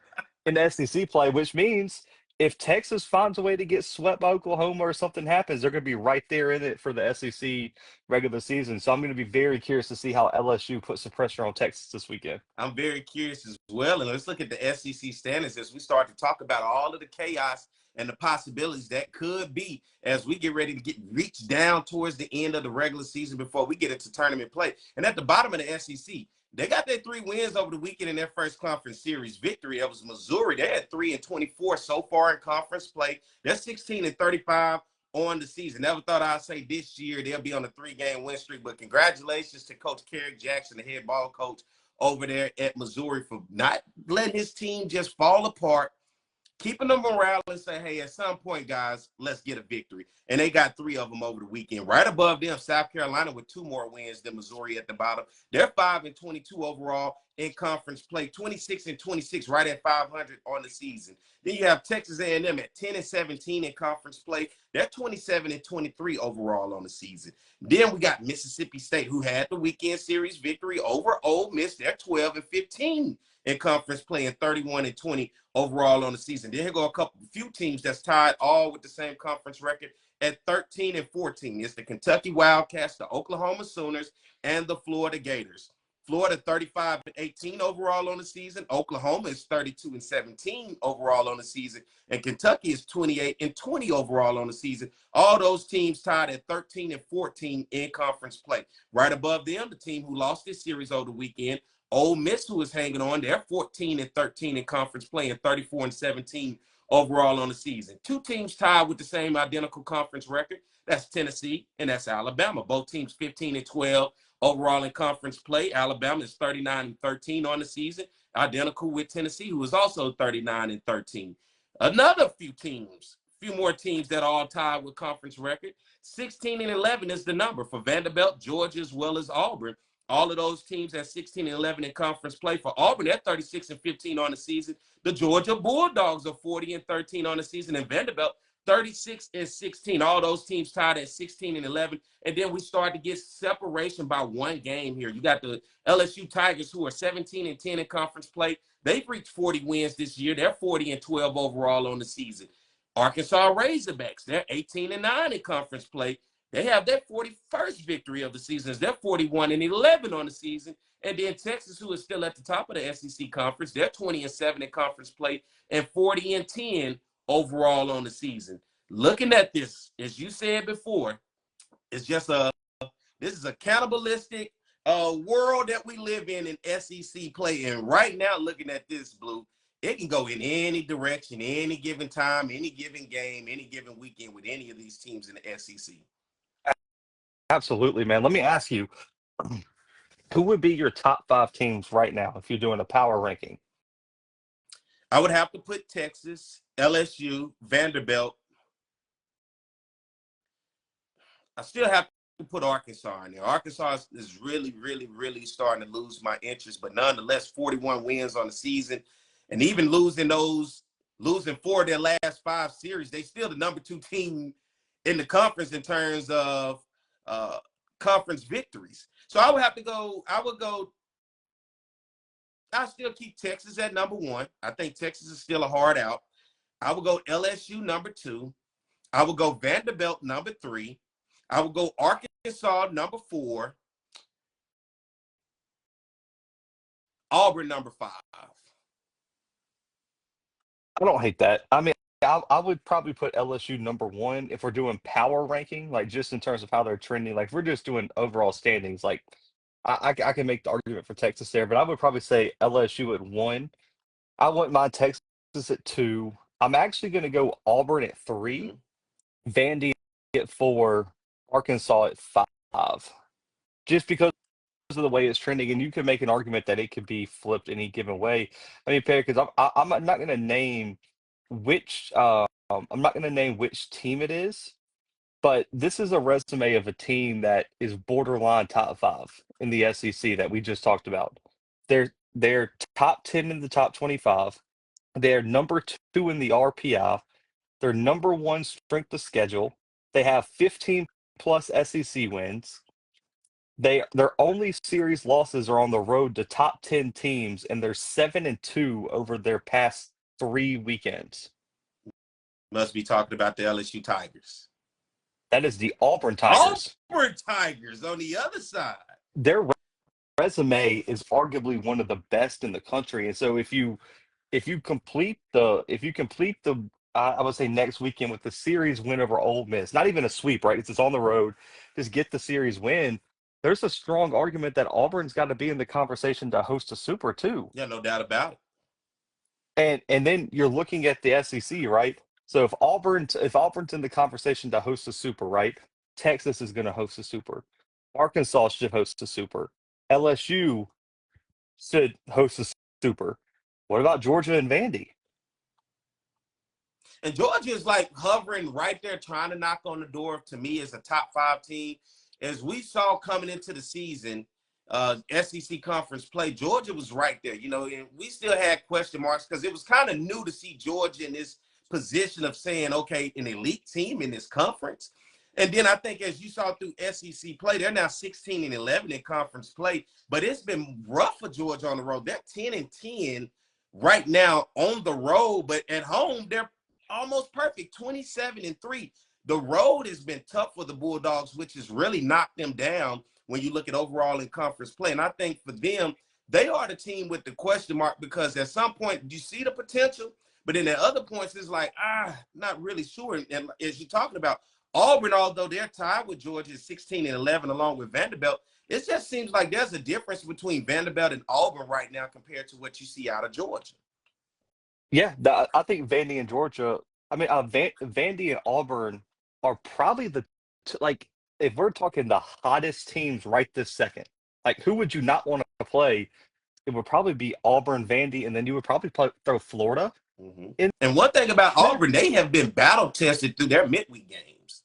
Speaker 2: in SEC play, which means if Texas finds a way to get swept by Oklahoma or something happens, they're going to be right there in it for the SEC regular season. So I'm going to be very curious to see how LSU puts some pressure on Texas this weekend.
Speaker 1: I'm very curious as well. And let's look at the SEC standings as we start to talk about all of the chaos and the possibilities that could be as we get ready to reach down towards the end of the regular season before we get into tournament play. And at the bottom of the SEC, they got their 3 wins over the weekend in their first conference series victory. It was Missouri. They had 3-24 so far in conference play. They're 16-35 on the season. Never thought I'd say this year they'll be on a 3-game win streak, but congratulations to Coach Carrick Jackson, the head ball coach over there at Missouri, for not letting his team just fall apart, keeping the morale and say, hey, at some point, guys, let's get a victory. And they got 3 of them over the weekend. Right above them, South Carolina with 2 more wins than Missouri at the bottom. They're 5-22 overall in conference play, 26-26, right at 500 on the season. Then you have Texas A&M at 10-17 in conference play. They're 27-23 overall on the season. Then we got Mississippi State, who had the weekend series victory over Ole Miss. They're 12-15 in conference play and 31-20 overall on the season. Then here go a few teams that's tied all with the same conference record at 13-14. It's the Kentucky Wildcats, the Oklahoma Sooners, and the Florida Gators. Florida 35-18 overall on the season. Oklahoma is 32-17 overall on the season. And Kentucky is 28-20 overall on the season. All those teams tied at 13-14 in conference play. Right above them, the team who lost this series over the weekend, Ole Miss, who is hanging on, they're 14-13 in conference play and 34-17 overall on the season. 2 teams tied with the same identical conference record. That's Tennessee and that's Alabama. Both teams 15-12 overall in conference play. Alabama is 39-13 on the season, identical with Tennessee, who is also 39-13. Another few more teams that are all tied with conference record. 16-11 is the number for Vanderbilt, Georgia, as well as Auburn. All of those teams at 16-11 in conference play. For Auburn, they're 36-15 on the season. The Georgia Bulldogs are 40-13 on the season, and Vanderbilt 36-16. All those teams tied at 16-11. And then we start to get separation by 1 game here. You got the LSU Tigers, who are 17-10 in conference play. They've reached 40 wins this year. They're 40-12 overall on the season. Arkansas Razorbacks, they're 18-9 in conference play. They have their 41st victory of the season. They're 41-11 on the season. And then Texas, who is still at the top of the SEC conference, they're 20-7 in conference play and 40-10 overall on the season. Looking at this, as you said before, it's just this is a cannibalistic world that we live in SEC play. And right now, looking at this, Blue, it can go in any direction, any given time, any given game, any given weekend with any of these teams in the SEC.
Speaker 2: Absolutely, man. Let me ask you, who would be your top 5 teams right now if you're doing a power ranking?
Speaker 1: I would have to put Texas, LSU, Vanderbilt. I still have to put Arkansas in there. Arkansas is really, really, really starting to lose my interest, but nonetheless, 41 wins on the season. And even losing 4 of their last 5 series, they still the number 2 team in the conference in terms of conference victories. So I still keep Texas at number 1. I think Texas is still a hard out. I would go LSU number 2. I would go Vanderbilt number 3. I would go Arkansas number 4. Auburn number 5.
Speaker 2: I don't hate that. I mean, I would probably put LSU number 1 if we're doing power ranking, like just in terms of how they're trending. Like if we're just doing overall standings, like I can make the argument for Texas there, but I would probably say LSU at 1. I wouldn't mind Texas at 2. I'm actually going to go Auburn at 3, Vandy at 4, Arkansas at 5, just because of the way it's trending. And you can make an argument that it could be flipped any given way. I mean, Perry, because I'm not going to name which I'm not going to name which team it is, but this is a resume of a team that is borderline top 5 in the SEC that we just talked about. They're top 10 in the top 25. They're number 2 in the RPI. They're number 1 strength of schedule. They have 15 plus SEC wins. Their only series losses are on the road to top 10 teams, and they're 7-2 over their past 3 weekends.
Speaker 1: Must be talking about the LSU Tigers.
Speaker 2: That is the Auburn Tigers.
Speaker 1: Auburn Tigers on the other side.
Speaker 2: Their resume is arguably one of the best in the country, and so if you complete the I would say next weekend with the series win over Ole Miss. Not even a sweep, right? It's just on the road. Just get the series win. There's a strong argument that Auburn's got to be in the conversation to host a Super too.
Speaker 1: Yeah, no doubt about it.
Speaker 2: And then you're looking at the SEC, right? So if Auburn's in the conversation to host a Super, right? Texas is going to host a Super. Arkansas should host a Super. LSU should host a Super. What about Georgia and Vandy?
Speaker 1: And Georgia is like hovering right there, trying to knock on the door. To me, as a top 5 team, as we saw coming into the season, SEC conference play, Georgia was right there. And we still had question marks because it was kind of new to see Georgia in this position of saying, okay, an elite team in this conference. And then I think as you saw through SEC play, they're now 16-11 in conference play, but it's been rough for Georgia on the road. They're 10-10 right now on the road, but at home they're almost perfect, 27-3. The road has been tough for the Bulldogs, which has really knocked them down when you look at overall in conference play. And I think for them, they are the team with the question mark because at some point you see the potential, but then at other points it's like, not really sure. And as you're talking about Auburn, although they're tied with Georgia at 16-11 along with Vanderbilt, it just seems like there's a difference between Vanderbilt and Auburn right now compared to what you see out of Georgia.
Speaker 2: Yeah, I think Vandy and Georgia. I mean, Vandy and Auburn are probably like if we're talking the hottest teams right this second. Like, who would you not want to play? It would probably be Auburn, Vandy, and then you would probably throw Florida
Speaker 1: Mm-hmm.
Speaker 2: in
Speaker 1: And one thing about
Speaker 2: there.
Speaker 1: Auburn, they have been battle tested through their midweek games.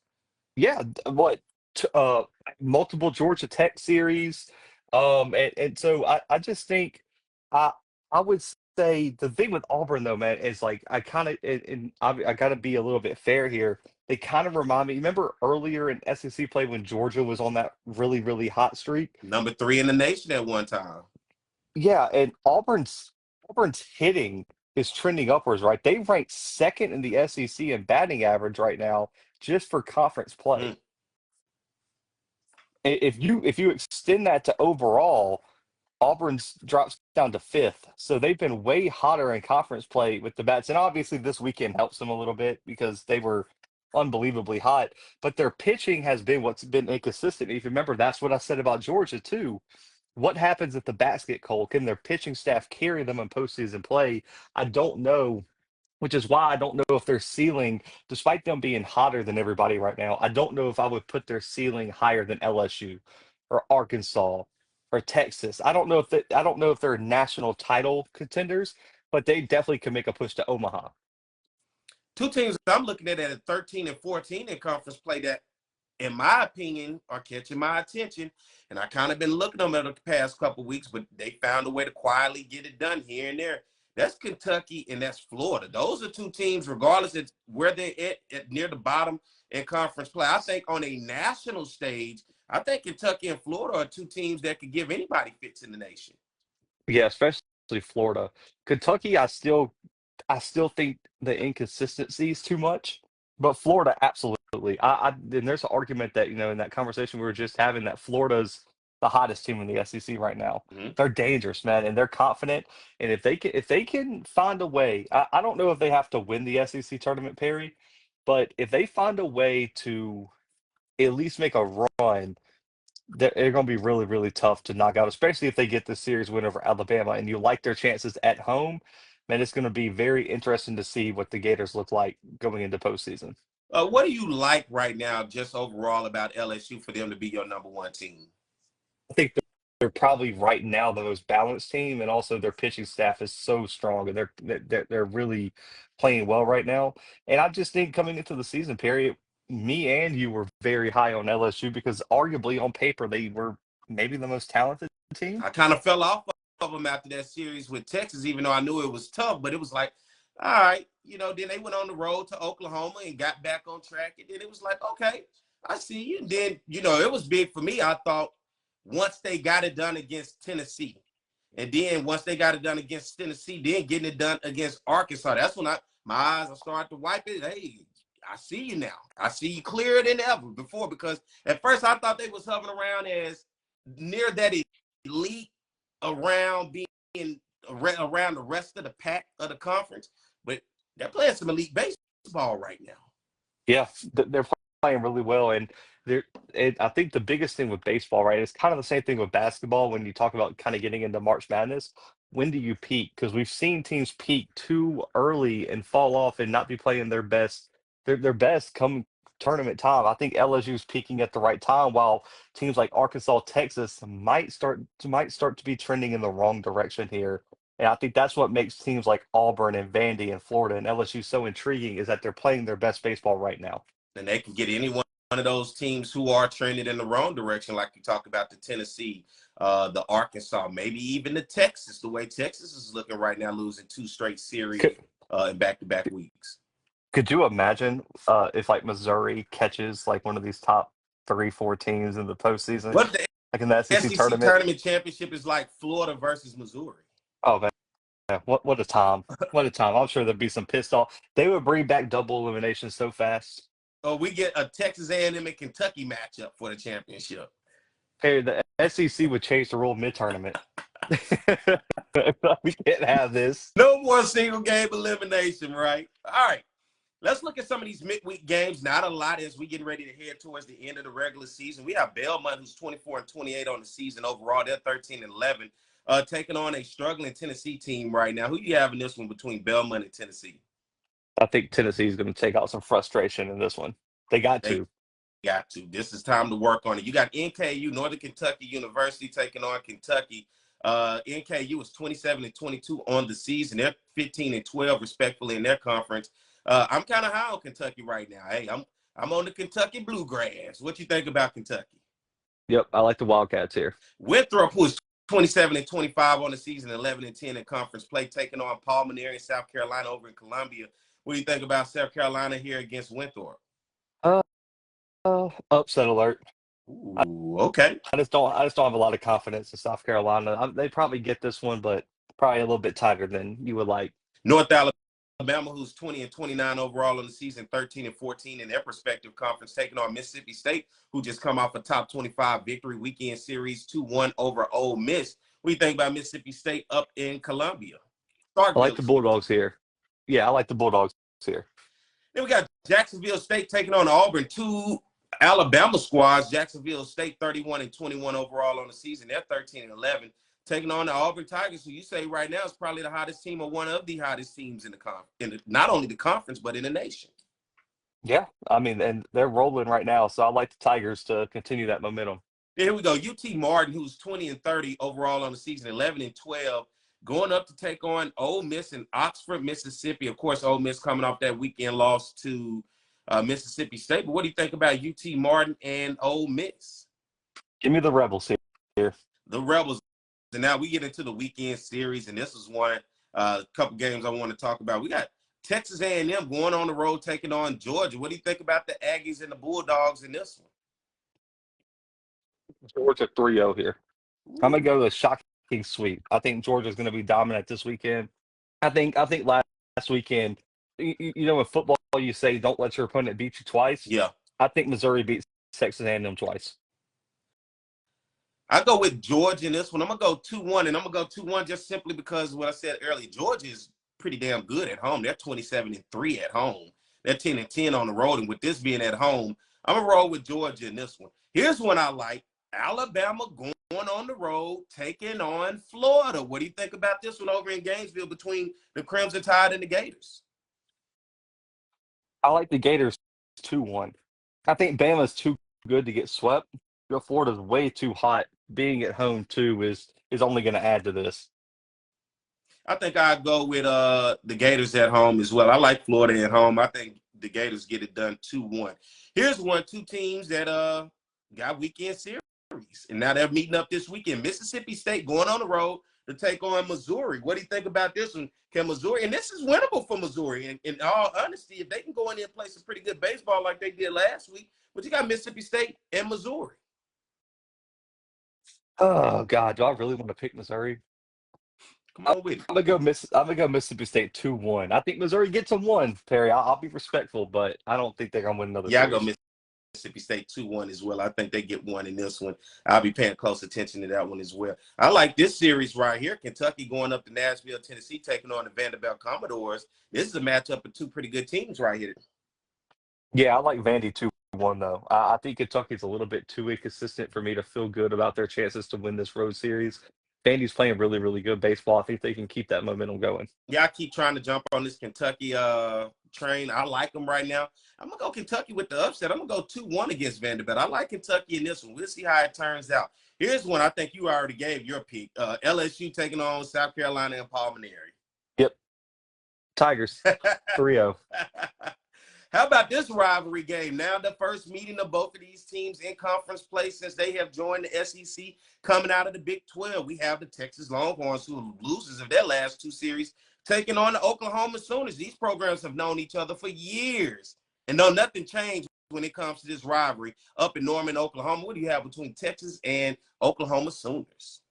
Speaker 2: Yeah, what t- uh multiple Georgia Tech series. And so I just think I I would say the thing with Auburn though, man, is like I kind of and I got to be a little bit fair here. They kind of remind me. Remember earlier in SEC play when Georgia was on that really really hot streak?
Speaker 1: Number 3 in the nation at one time.
Speaker 2: Yeah, and Auburn's hitting is trending upwards, right? They rank second in the SEC in batting average right now just for conference
Speaker 1: Mm.
Speaker 2: play. If you extend that to overall, Auburn's drops down to fifth. So they've been way hotter in conference play with the bats. And obviously this weekend helps them a little bit because they were unbelievably hot. But their pitching has been what's been inconsistent. If you remember, that's what I said about Georgia too. What happens if the bats get cold? Can their pitching staff carry them in postseason play? I don't know, which is why I don't know if their ceiling, despite them being hotter than everybody right now, I don't know if I would put their ceiling higher than LSU or Arkansas or Texas. I don't know if they're national title contenders, but they definitely can make a push to Omaha.
Speaker 1: Two teams that I'm looking at 13 and 14 in conference play that, in my opinion, are catching my attention. And I kind of been looking at them over the past couple of weeks, but they found a way to quietly get it done here and there. That's Kentucky and that's Florida. Those are two teams, regardless of where they're at near the bottom in conference play. I think on a national stage, I think Kentucky and Florida are two teams that could give anybody fits in the nation.
Speaker 2: Yeah, especially Florida. Kentucky, I still think the inconsistency is too much, but Florida, absolutely. And there's an argument that, in that conversation we were just having, that Florida's the hottest team in the SEC right now.
Speaker 1: Mm-hmm.
Speaker 2: They're dangerous, man, and they're confident. And if they can find a way, I don't know if they have to win the SEC tournament, Perry, but if they find a way to at least make a run, they're going to be really, really tough to knock out, especially if they get the series win over Alabama and you like their chances at home. Man, it's going to be very interesting to see what the Gators look like going into postseason.
Speaker 1: What do you like right now, just overall, about LSU for them to be your number one team?
Speaker 2: I think they're probably right now the most balanced team, and also their pitching staff is so strong, and they're really playing well right now. And I just think coming into the season period, me and you were very high on LSU because arguably on paper they were maybe the most talented team.
Speaker 1: I kind of fell off of them after that series with Texas, even though I knew it was tough. But it was like, all right, then they went on the road to Oklahoma and got back on track. And then it was like, okay, I see you. And then, it was big for me. I thought once they got it done against Tennessee, and then once they got it done against Tennessee, then getting it done against Arkansas, that's when my eyes I started to wipe it. Hey, I see you now. I see you clearer than ever before, because at first I thought they was hovering around as near that elite around being around the rest of the pack of the conference, but they're playing some elite baseball. baseball right now.
Speaker 2: Yeah, they're playing really well, and they're. I think the biggest thing with baseball, right, it's kind of the same thing with basketball when you talk about kind of getting into March Madness. When do you peak? Because we've seen teams peak too early and fall off and not be playing their best come tournament time. I think LSU's peaking at the right time, while teams like Arkansas, Texas might start to be trending in the wrong direction here. And I think that's what makes teams like Auburn and Vandy and Florida and LSU so intriguing is that they're playing their best baseball right now.
Speaker 1: And they can get any one of those teams who are trending in the wrong direction, like you talk about the Tennessee, the Arkansas, maybe even the Texas. The way Texas is looking right now, losing two straight series
Speaker 2: Could,
Speaker 1: in back-to-back weeks.
Speaker 2: could you imagine if like Missouri catches like one of these top three, four teams in the postseason,
Speaker 1: But the
Speaker 2: like in the SEC
Speaker 1: SEC
Speaker 2: tournament?
Speaker 1: tournament championship is like Florida versus Missouri.
Speaker 2: Oh man, what a time! What a time! I'm sure there'd be some pissed off. They would bring back double elimination so fast.
Speaker 1: So we get a Texas A&M and Kentucky matchup for the championship.
Speaker 2: Hey, the SEC would change the rule mid-tournament. We can't have this.
Speaker 1: No more single game elimination, right? All right. Let's look at some of these midweek games. Not a lot as we getting ready to head towards the end of the regular season. We have Belmont, who's 24-28 on the season overall. They're 13-11, taking on a struggling Tennessee team right now. Who do you have in this one between Belmont and Tennessee?
Speaker 2: I think Tennessee's going to take out some frustration in this one. They got
Speaker 1: They
Speaker 2: to.
Speaker 1: got to. This is time to work on it. You got NKU, Northern Kentucky University, taking on Kentucky. NKU is 27-22 on the season. They're 15-12 respectfully in their conference. I'm kind of high on Kentucky right now. Hey, I'm on the Kentucky Bluegrass. What you think about Kentucky?
Speaker 2: Yep, I like the Wildcats here.
Speaker 1: Winthrop, who is 27-25 on the season, 11-10 in conference play, taking on Palmer in South Carolina over in Columbia. What do you think about South Carolina here against Winthrop?
Speaker 2: Uh, Upset alert.
Speaker 1: Ooh, okay.
Speaker 2: I just don't have a lot of confidence in South Carolina. They probably get this one, but probably a little bit tighter than you would like.
Speaker 1: North Alabama, who's 20-29 overall in the season, 13-14 in their respective conference, taking on Mississippi State, who just come off a top 25 victory weekend series, 2-1 over Ole Miss. What do you think about Mississippi State up in Columbia?
Speaker 2: I like
Speaker 1: Starkville
Speaker 2: the
Speaker 1: City.
Speaker 2: Bulldogs here. Yeah, I like the Bulldogs here.
Speaker 1: Then we got Jacksonville State taking on Auburn, two Alabama squads. Jacksonville State 31-21 overall on the season. They're 13-11, taking on the Auburn Tigers, who you say right now is probably the hottest team or one of the hottest teams in the conference, not only the conference but in the nation.
Speaker 2: Yeah, I mean, and they're rolling right now, so I like the Tigers to continue that momentum.
Speaker 1: Then here we go. UT Martin, who's 20-30 overall on the season, 11-12, going up to take on Ole Miss in Oxford, Mississippi. Of course, Ole Miss coming off that weekend loss to Mississippi State. But what do you think about UT Martin and Ole Miss?
Speaker 2: Give me the Rebels here.
Speaker 1: The Rebels. And now we get into the weekend series, and this is one couple games I want to talk about. We got Texas A&M going on the road taking on Georgia. What do you think about the Aggies and the Bulldogs in this one?
Speaker 2: Georgia 3-0 here. I'm gonna
Speaker 1: Ooh.
Speaker 2: go with shocking sweep. I think Georgia's gonna be dominant this weekend. I think last weekend, in football you say don't let your opponent beat you twice.
Speaker 1: Yeah.
Speaker 2: I think Missouri beats Texas A&M twice.
Speaker 1: I go with Georgia in this one. I'm going to go 2-1, and I'm going to go 2-1 just simply because of what I said earlier. Georgia is pretty damn good at home. They're 27-3 at home. They're 10-10 on the road, and with this being at home, I'm going to roll with Georgia in this one. Here's one I like. Alabama going on the road, taking on Florida. What do you think about this one over in Gainesville between the Crimson Tide and the Gators?
Speaker 2: I like the Gators 2-1. I think Bama's too good to get swept. Florida's way too hot. Being at home too is only going to add to this.
Speaker 1: I think I'd go with the Gators at home as well. I like Florida at home. I think the Gators get it done 2-1. Here's two teams that got weekend series, and now they're meeting up this weekend. Mississippi State going on the road to take on Missouri. What do you think about this one? Can Missouri, and this is winnable for Missouri, and in all honesty, if they can go in there and play some pretty good baseball like they did last week, but you got Mississippi State and Missouri.
Speaker 2: Oh God, do I really want to pick Missouri?
Speaker 1: Come on with it.
Speaker 2: I'm gonna go Mississippi State 2-1. I think Missouri gets a one, Perry. I'll be respectful, but I don't think they're gonna win another
Speaker 1: Yeah, I go
Speaker 2: series.
Speaker 1: Mississippi State 2-1 as well. I think they get one in this one. I'll be paying close attention to that one as well. I like this series right here. Kentucky going up to Nashville, Tennessee, taking on the Vanderbilt Commodores. This is a matchup of two pretty good teams right here.
Speaker 2: Yeah, I like Vandy 2-1 though. I think Kentucky's a little bit too inconsistent for me to feel good about their chances to win this road series. Vandy's playing really, really good baseball. I think they can keep that momentum going.
Speaker 1: Yeah, I keep trying to jump on this Kentucky train. I like them right now. I'm going to go Kentucky with the upset. I'm going to go 2-1 against Vanderbilt. I like Kentucky in this one. We'll see how it turns out. Here's one I think you already gave your pick. LSU taking on South Carolina and Palminary.
Speaker 2: Yep. Tigers, 3-0.
Speaker 1: How about this rivalry game? Now the first meeting of both of these teams in conference play since they have joined the SEC coming out of the Big 12. We have the Texas Longhorns, who are losers of their last two series, taking on the Oklahoma Sooners. These programs have known each other for years. And though nothing changed when it comes to this rivalry up in Norman, Oklahoma, what do you have between Texas and Oklahoma Sooners?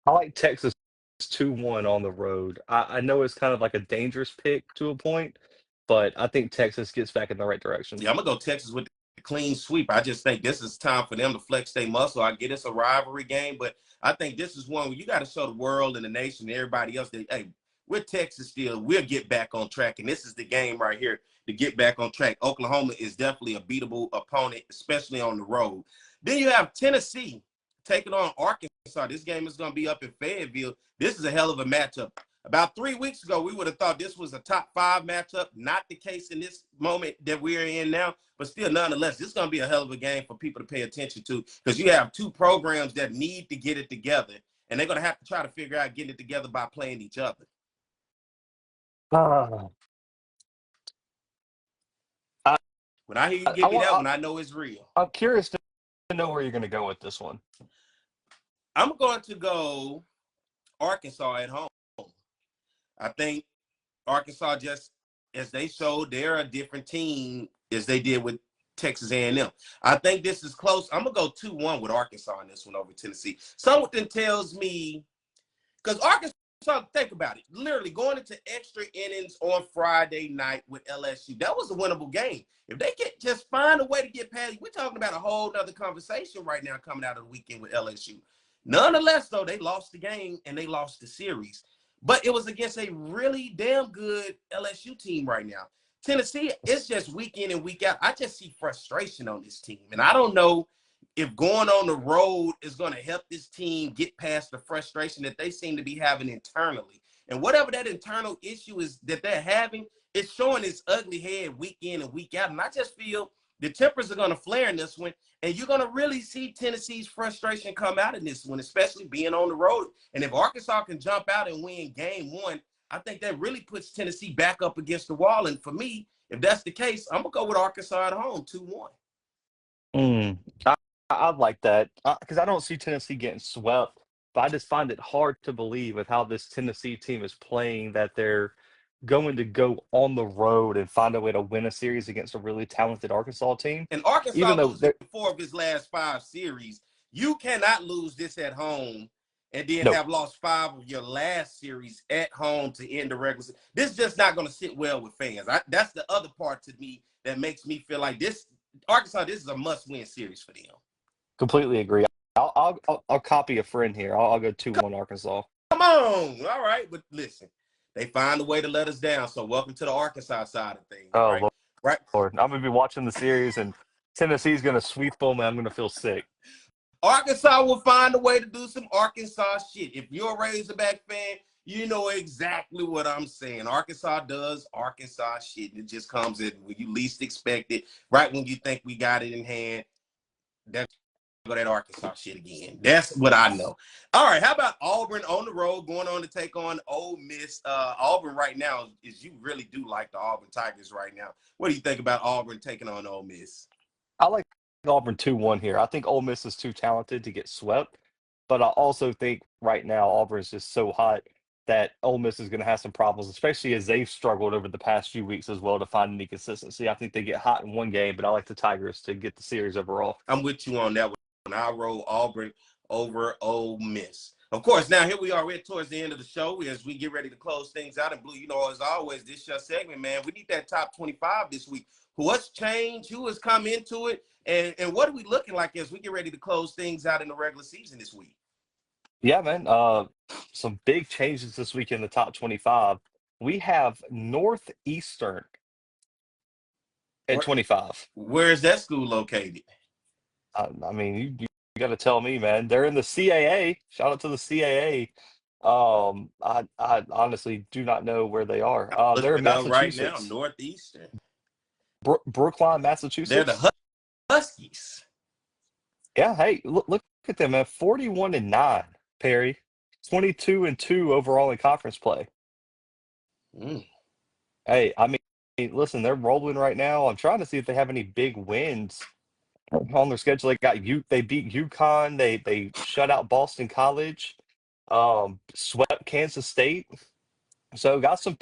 Speaker 2: I like Texas 2-1 on the road. I know it's kind of like a dangerous pick to a point, but I think Texas gets back in the right direction.
Speaker 1: Yeah, I'm going to go Texas with the clean sweep. I just think this is time for them to flex their muscle. I get it's a rivalry game, but I think this is one where you got to show the world and the nation and everybody else that, hey, we're Texas still. We'll get back on track, and this is the game right here to get back on track. Oklahoma is definitely a beatable opponent, especially on the road. Then you have Tennessee taking on Arkansas. This game is going to be up in Fayetteville. This is a hell of a matchup. About 3 weeks ago, we would have thought this was a top 5 matchup. Not the case in this moment that we're in now, but still, nonetheless, this is going to be a hell of a game for people to pay attention to because you have two programs that need to get it together, and they're going to have to try to figure out getting it together by playing each other.
Speaker 2: Uh,
Speaker 1: When I hear you
Speaker 2: I,
Speaker 1: give
Speaker 2: I
Speaker 1: me
Speaker 2: want,
Speaker 1: that
Speaker 2: I,
Speaker 1: one, I know it's real.
Speaker 2: I'm curious to know where you're going to go with this one.
Speaker 1: I'm going to go Arkansas at home. I think Arkansas, just as they showed, they're a different team as they did with Texas A&M. I think this is close. I'm going to go 2-1 with Arkansas in this one over Tennessee. Something tells me, because Arkansas, think about it, literally going into extra innings on Friday night with LSU, that was a winnable game. If they can just find a way to get past, we're talking about a whole other conversation right now coming out of the weekend with LSU. Nonetheless, though, they lost the game and they lost the series. But it was against a really damn good LSU team right now. Tennessee, it's just week in and week out. I just see frustration on this team. And I don't know if going on the road is going to help this team get past the frustration that they seem to be having internally. And whatever that internal issue is that they're having, it's showing its ugly head week in and week out. And I just feel the tempers are going to flare in this one. And you're going to really see Tennessee's frustration come out in this one, especially being on the road. And if Arkansas can jump out and win game one, I think that really puts Tennessee back up against the wall. And for me, if that's the case, I'm going to go with Arkansas at home, 2-1.
Speaker 2: I'd like that because I don't see Tennessee getting swept, but I just find it hard to believe with how this Tennessee team is playing that they're going to go on the road and find a way to win a series against a really talented Arkansas team.
Speaker 1: And Arkansas
Speaker 2: Even though
Speaker 1: losing
Speaker 2: they're
Speaker 1: 4 of his last 5 series, you cannot lose this at home and then
Speaker 2: no,
Speaker 1: have lost 5 of your last series at home to end the regular season. This is just not going to sit well with fans. That's the other part to me that makes me feel like this Arkansas, this is a must-win series for them.
Speaker 2: completely agree. I'll copy a friend here. I'll go 2-1 Arkansas.
Speaker 1: Come on. All right. But listen, they find a way to let us down. So welcome to the Arkansas side of things.
Speaker 2: Oh,
Speaker 1: Right. Right.
Speaker 2: Lord. I'm going to be watching the series, and Tennessee's going to sweep them, and I'm going to feel sick.
Speaker 1: Arkansas will find a way to do some Arkansas shit. If you're a Razorback fan, you know exactly what I'm saying. Arkansas does Arkansas shit. It just comes in when you least expect it, right when you think we got it in hand. That's go that Arkansas shit again. That's what I know. All right, how about Auburn on the road going on to take on Ole Miss? Auburn right now is you really do like the Auburn Tigers right now. What do you think about Auburn taking on Ole Miss?
Speaker 2: I like Auburn 2-1 here. I think Ole Miss is too talented to get swept, but I also think right now Auburn is just so hot that Ole Miss is going to have some problems, especially as they've struggled over the past few weeks as well to find any consistency. I think they get hot in one game, but I like the Tigers to get the series overall.
Speaker 1: I'm with you on that one. I roll Auburn over Ole Miss. Of course, now here we are. We're towards the end of the show as we get ready to close things out. And Blue, you know, as always, this your segment, man. We need that top 25 this week. What's changed? Who has come into it? And what are we looking like as we get ready to close things out in the regular season this week?
Speaker 2: Yeah, man. Some big changes this week in the top 25. We have Northeastern at
Speaker 1: Where,
Speaker 2: 25.
Speaker 1: where is that school located?
Speaker 2: I mean, you got to tell me, man. They're in the CAA. Shout out to the CAA. I honestly do not know where they are.
Speaker 1: I'm
Speaker 2: They're
Speaker 1: looking
Speaker 2: in
Speaker 1: it up right now.
Speaker 2: Massachusetts,
Speaker 1: Northeastern.
Speaker 2: Brookline,
Speaker 1: They're the
Speaker 2: Massachusetts.
Speaker 1: Huskies.
Speaker 2: Yeah, hey, look at them, man. 41-9, Perry. 22-2 overall in conference play.
Speaker 1: Mm.
Speaker 2: Hey, I mean, listen, they're rolling right now. I'm trying to see if they have any big wins on their schedule. They beat UConn. They shut out Boston College. Swept Kansas State. So got some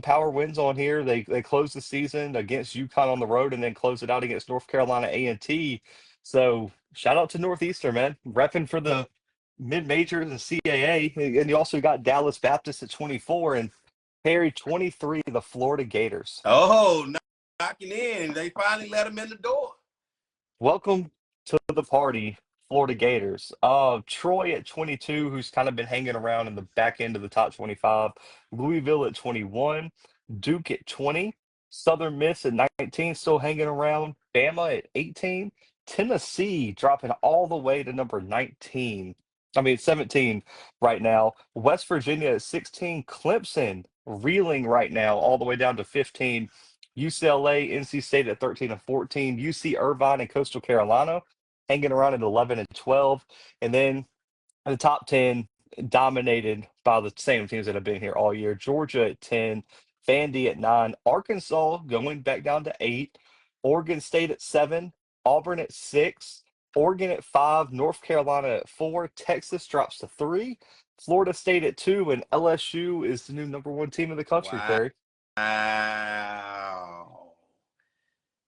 Speaker 2: power wins on here. They closed the season against UConn on the road and then closed it out against North Carolina A&T. So shout out to Northeastern, man, repping for the mid majors and CAA. And you also got Dallas Baptist at 24 and Perry 23, the Florida Gators.
Speaker 1: Oh, knocking in. They finally let them in the door.
Speaker 2: Welcome to the party, Florida Gators. Troy at 22, who's kind of been hanging around in the back end of the top 25. Louisville at 21. Duke at 20. Southern Miss at 19, still hanging around. Bama at 18. Tennessee dropping all the way to number 19. I mean, 17 right now. West Virginia at 16. Clemson reeling right now, all the way down to 15. UCLA, NC State at 13 and 14, UC Irvine and Coastal Carolina hanging around at 11 and 12, and then the top 10 dominated by the same teams that have been here all year. Georgia at 10, Vandy at 9, Arkansas going back down to 8, Oregon State at 7, Auburn at 6, Oregon at 5, North Carolina at 4, Texas drops to 3, Florida State at 2, and LSU is the new number 1 team in the country,
Speaker 1: Wow.
Speaker 2: Perry.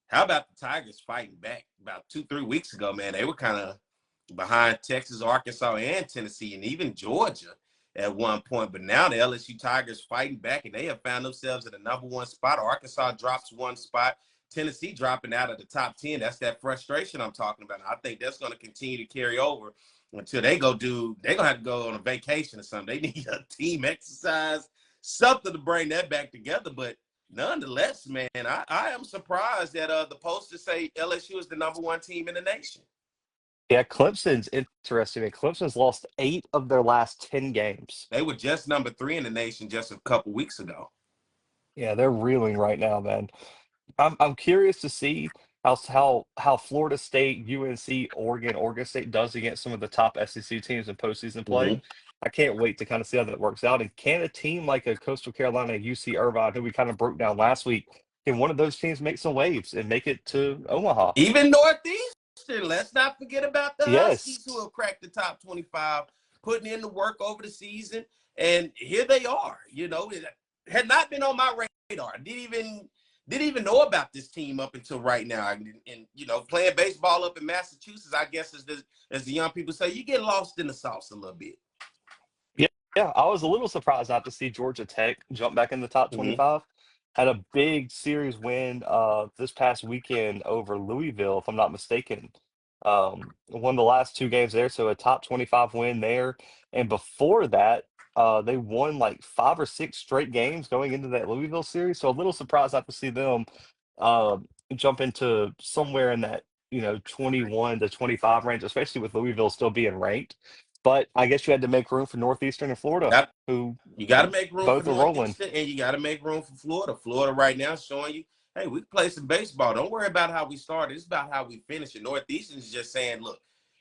Speaker 1: How about the Tigers fighting back about 2-3 weeks ago, man? They were kind of behind Texas, Arkansas, and Tennessee, and even Georgia at one point. But now the LSU Tigers fighting back, and they have found themselves at the number 1 spot. Arkansas drops 1 spot. Tennessee dropping out of the top 10. That's that frustration I'm talking about. I think that's going to continue to carry over until they're going to have to go on a vacation or something. They need a team exercise, something to bring that back together. But nonetheless, man, I am surprised that the posters say LSU is the number 1 team in the nation.
Speaker 2: Yeah, Clemson's interesting. Clemson's lost 8 of their last 10 games.
Speaker 1: They were just number 3 in the nation just a couple weeks ago.
Speaker 2: Yeah, they're reeling right now, man. I'm curious to see how Florida State, UNC, Oregon State does against some of the top SEC teams in postseason play.
Speaker 1: Mm-hmm.
Speaker 2: I can't wait to kind of see how that works out. And can a team like a Coastal Carolina, UC Irvine, who we kind of broke down last week, can one of those teams make some waves and make it to Omaha?
Speaker 1: Even Northeastern, let's not forget about the
Speaker 2: Yes.
Speaker 1: Huskies who have cracked the top 25, putting in the work over the season. And here they are. You know, it had not been on my radar. Didn't even know about this team up until right now. And you know, playing baseball up in Massachusetts, I guess as the young people say, you get lost in the sauce a little bit.
Speaker 2: Yeah, I was a little surprised not to see Georgia Tech jump back in the top
Speaker 1: Mm-hmm.
Speaker 2: 25. Had a big series win this past weekend over Louisville, if I'm not mistaken. Won the last 2 games there, so a top 25 win there. And before that, they won like 5 or 6 straight games going into that Louisville series. So a little surprised not to see them uh, jump into somewhere in that 21 to 25 range, especially with Louisville still being ranked. But I guess you had to make room for Northeastern and Florida, who
Speaker 1: You got to make room for
Speaker 2: both are rolling.
Speaker 1: Northeastern, and you got to make room for Florida. Florida right now is showing you, hey, we can play some baseball. Don't worry about how we started. It's about how we finish. And Northeastern is just saying, look,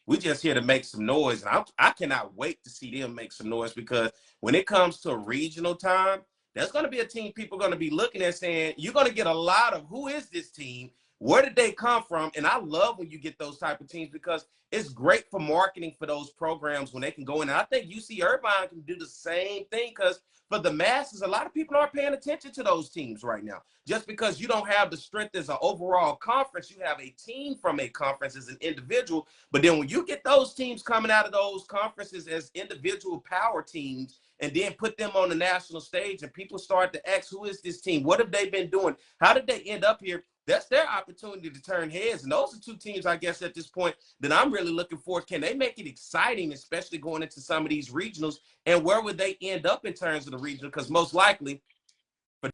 Speaker 1: we're just here to make some noise. And I cannot wait to see them make some noise, because when it comes to regional time, there's going to be a team people are going to be looking at saying, you're going to get a lot of, who is this team Where did they come from? And I love when you get those type of teams because it's great for marketing for those programs when they can go in. And I think UC Irvine can do the same thing because for the masses, a lot of people aren't paying attention to those teams right now. Just because you don't have the strength as an overall conference, you have a team from a conference as an individual. But then when you get those teams coming out of those conferences as individual power teams and then put them on the national stage and people start to ask, who is this team? What have they been doing? How did they end up here? That's their opportunity to turn heads. And those are two teams, I guess, at this point that I'm really looking for. Can they make it exciting, especially going into some of these regionals? And where would they end up in terms of the regional? Because most likely for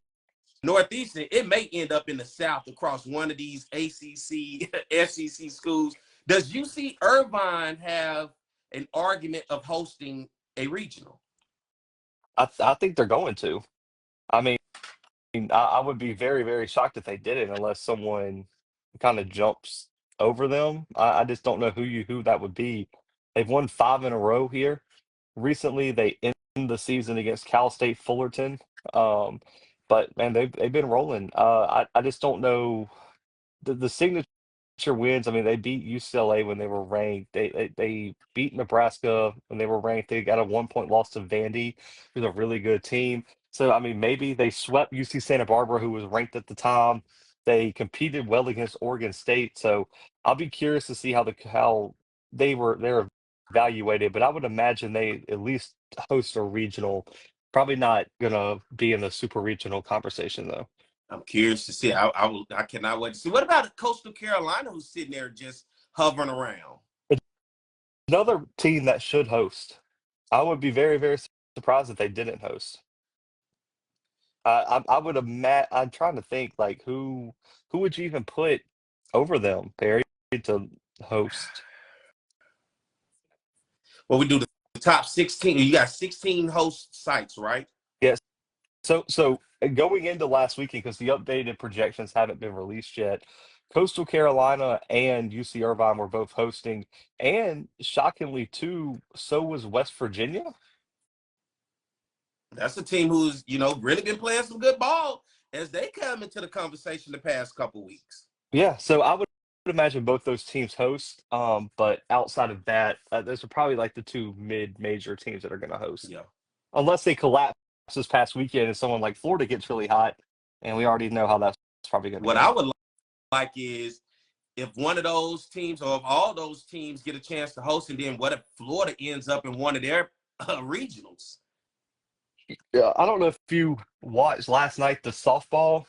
Speaker 1: Northeastern, it may end up in the South across one of these ACC, SEC schools. Does UC Irvine have an argument of hosting a regional?
Speaker 2: I think they're going to. I mean, I would be very, very shocked if they didn't, unless someone kind of jumps over them. I just don't know who that would be. They've won 5 in a row here. Recently, they ended the season against Cal State Fullerton. Um, but man, they've been rolling. I just don't know the signature wins. I mean, they beat UCLA when they were ranked. They beat Nebraska when they were ranked. They got a 1 point loss to Vandy, who's a really good team. So I mean, maybe they swept UC Santa Barbara, who was ranked at the time. They competed well against Oregon State. So I'll be curious to see how they're evaluated. But I would imagine they at least host a regional. Probably not gonna be in the super regional conversation though.
Speaker 1: I'm curious to see. I cannot wait to see. What about Coastal Carolina, who's sitting there just hovering around?
Speaker 2: Another team that should host. I would be very, very surprised if they didn't host. I would imagine. I'm trying to think like who would you even put over them, Perry, to host?
Speaker 1: Well, we do the top 16. You got 16 host sites, right?
Speaker 2: Yes. So going into last weekend, because the updated projections haven't been released yet, Coastal Carolina and UC Irvine were both hosting, and shockingly too, so was West Virginia.
Speaker 1: That's a team who's, really been playing some good ball as they come into the conversation the past couple weeks.
Speaker 2: Yeah, so I would imagine both those teams host. But outside of that, those are probably like the two mid-major teams that are going to host,
Speaker 1: Yeah.
Speaker 2: unless they collapse this past weekend and someone like Florida gets really hot, and we already know how that's probably going to
Speaker 1: What
Speaker 2: go.
Speaker 1: I would like is if one of those teams or if all those teams get a chance to host, and then what if Florida ends up in one of their regionals?
Speaker 2: Yeah, I don't know if you watched last night. The softball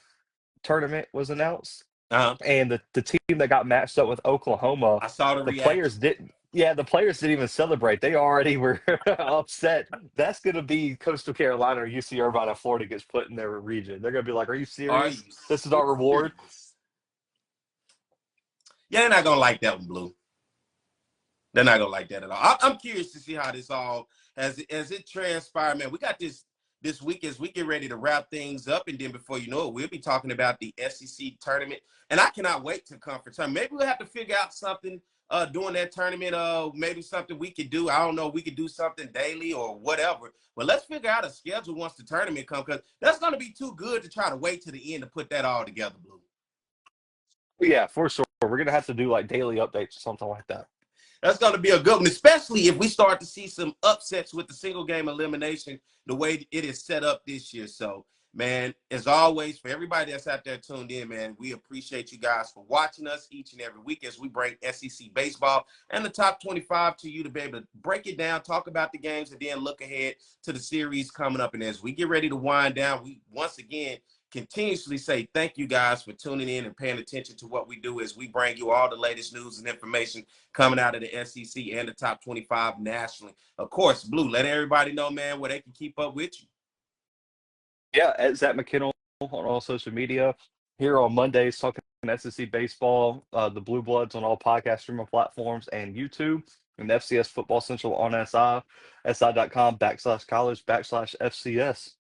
Speaker 2: tournament was announced,
Speaker 1: Uh-huh.
Speaker 2: and the team that got matched up with Oklahoma,
Speaker 1: I saw the
Speaker 2: the
Speaker 1: reaction.
Speaker 2: players didn't. Yeah, the players didn't even celebrate. They already were upset. That's going to be Coastal Carolina or UC Irvine if Florida gets put in their region. They're going to be like, "Are you
Speaker 1: Are
Speaker 2: serious?
Speaker 1: you
Speaker 2: This is our reward."
Speaker 1: serious? Yeah, they're not gonna like that one, Blue. They're not gonna like that at all. I'm curious to see how this all as it transpires, man. We got this week as we get ready to wrap things up, and then before you know it, we'll be talking about the SEC tournament, and I cannot wait to conference time. Maybe we'll have to figure out something during that tournament. Maybe something we could do. I don't know. We could do something daily or whatever. But let's figure out a schedule once the tournament comes, because that's gonna be too good to try to wait to the end to put that all together, Blue.
Speaker 2: Yeah, for sure. We're going to have to do like daily updates or something like that.
Speaker 1: That's going to be a good one, especially if we start to see some upsets with the single game elimination, the way it is set up this year. So, man, as always, for everybody that's out there tuned in, man, we appreciate you guys for watching us each and every week as we bring SEC baseball and the top 25 to you to be able to break it down, talk about the games, and then look ahead to the series coming up. And as we get ready to wind down, we once again continuously say thank you guys for tuning in and paying attention to what we do as we bring you all the latest news and information coming out of the SEC and the top 25 nationally. Of course, Blue, let everybody know, man, where they can keep up with you.
Speaker 2: Yeah, at Zach McKinnell on all social media. Here on Mondays, talking SEC baseball, the Blue Bloods on all podcast streaming platforms and YouTube, and FCS Football Central on si.com/college/FCS.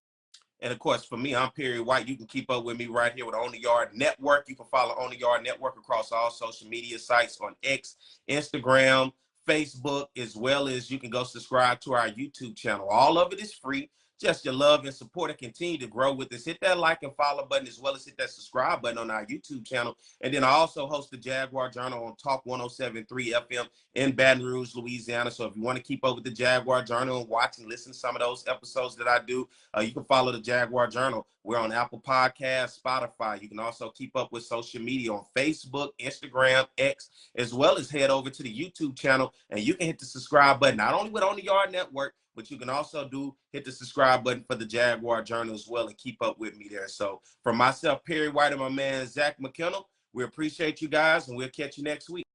Speaker 1: And of course, for me, I'm Perry White. You can keep up with me right here with On the Yard Network. You can follow On the Yard Network across all social media sites on X, Instagram, Facebook, as well as you can go subscribe to our YouTube channel. All of it is free. just your love and support and continue to grow with us. Hit that like and follow button, as well as hit that subscribe button on our YouTube channel. And then I also host the Jaguar Journal on Talk 107.3 FM in Baton Rouge, Louisiana. So if you want to keep up with the Jaguar Journal and watch and listen to some of those episodes that I do, you can follow the Jaguar Journal. We're on Apple Podcasts, Spotify. You can also keep up with social media on Facebook, Instagram, X, as well as head over to the YouTube channel, and you can hit the subscribe button, not only with On the Yard Network, but you can also hit the subscribe button for the Jaguar Journal as well and keep up with me there. So for myself, Perry White, and my man, Zach McKinnell, we appreciate you guys, and we'll catch you next week.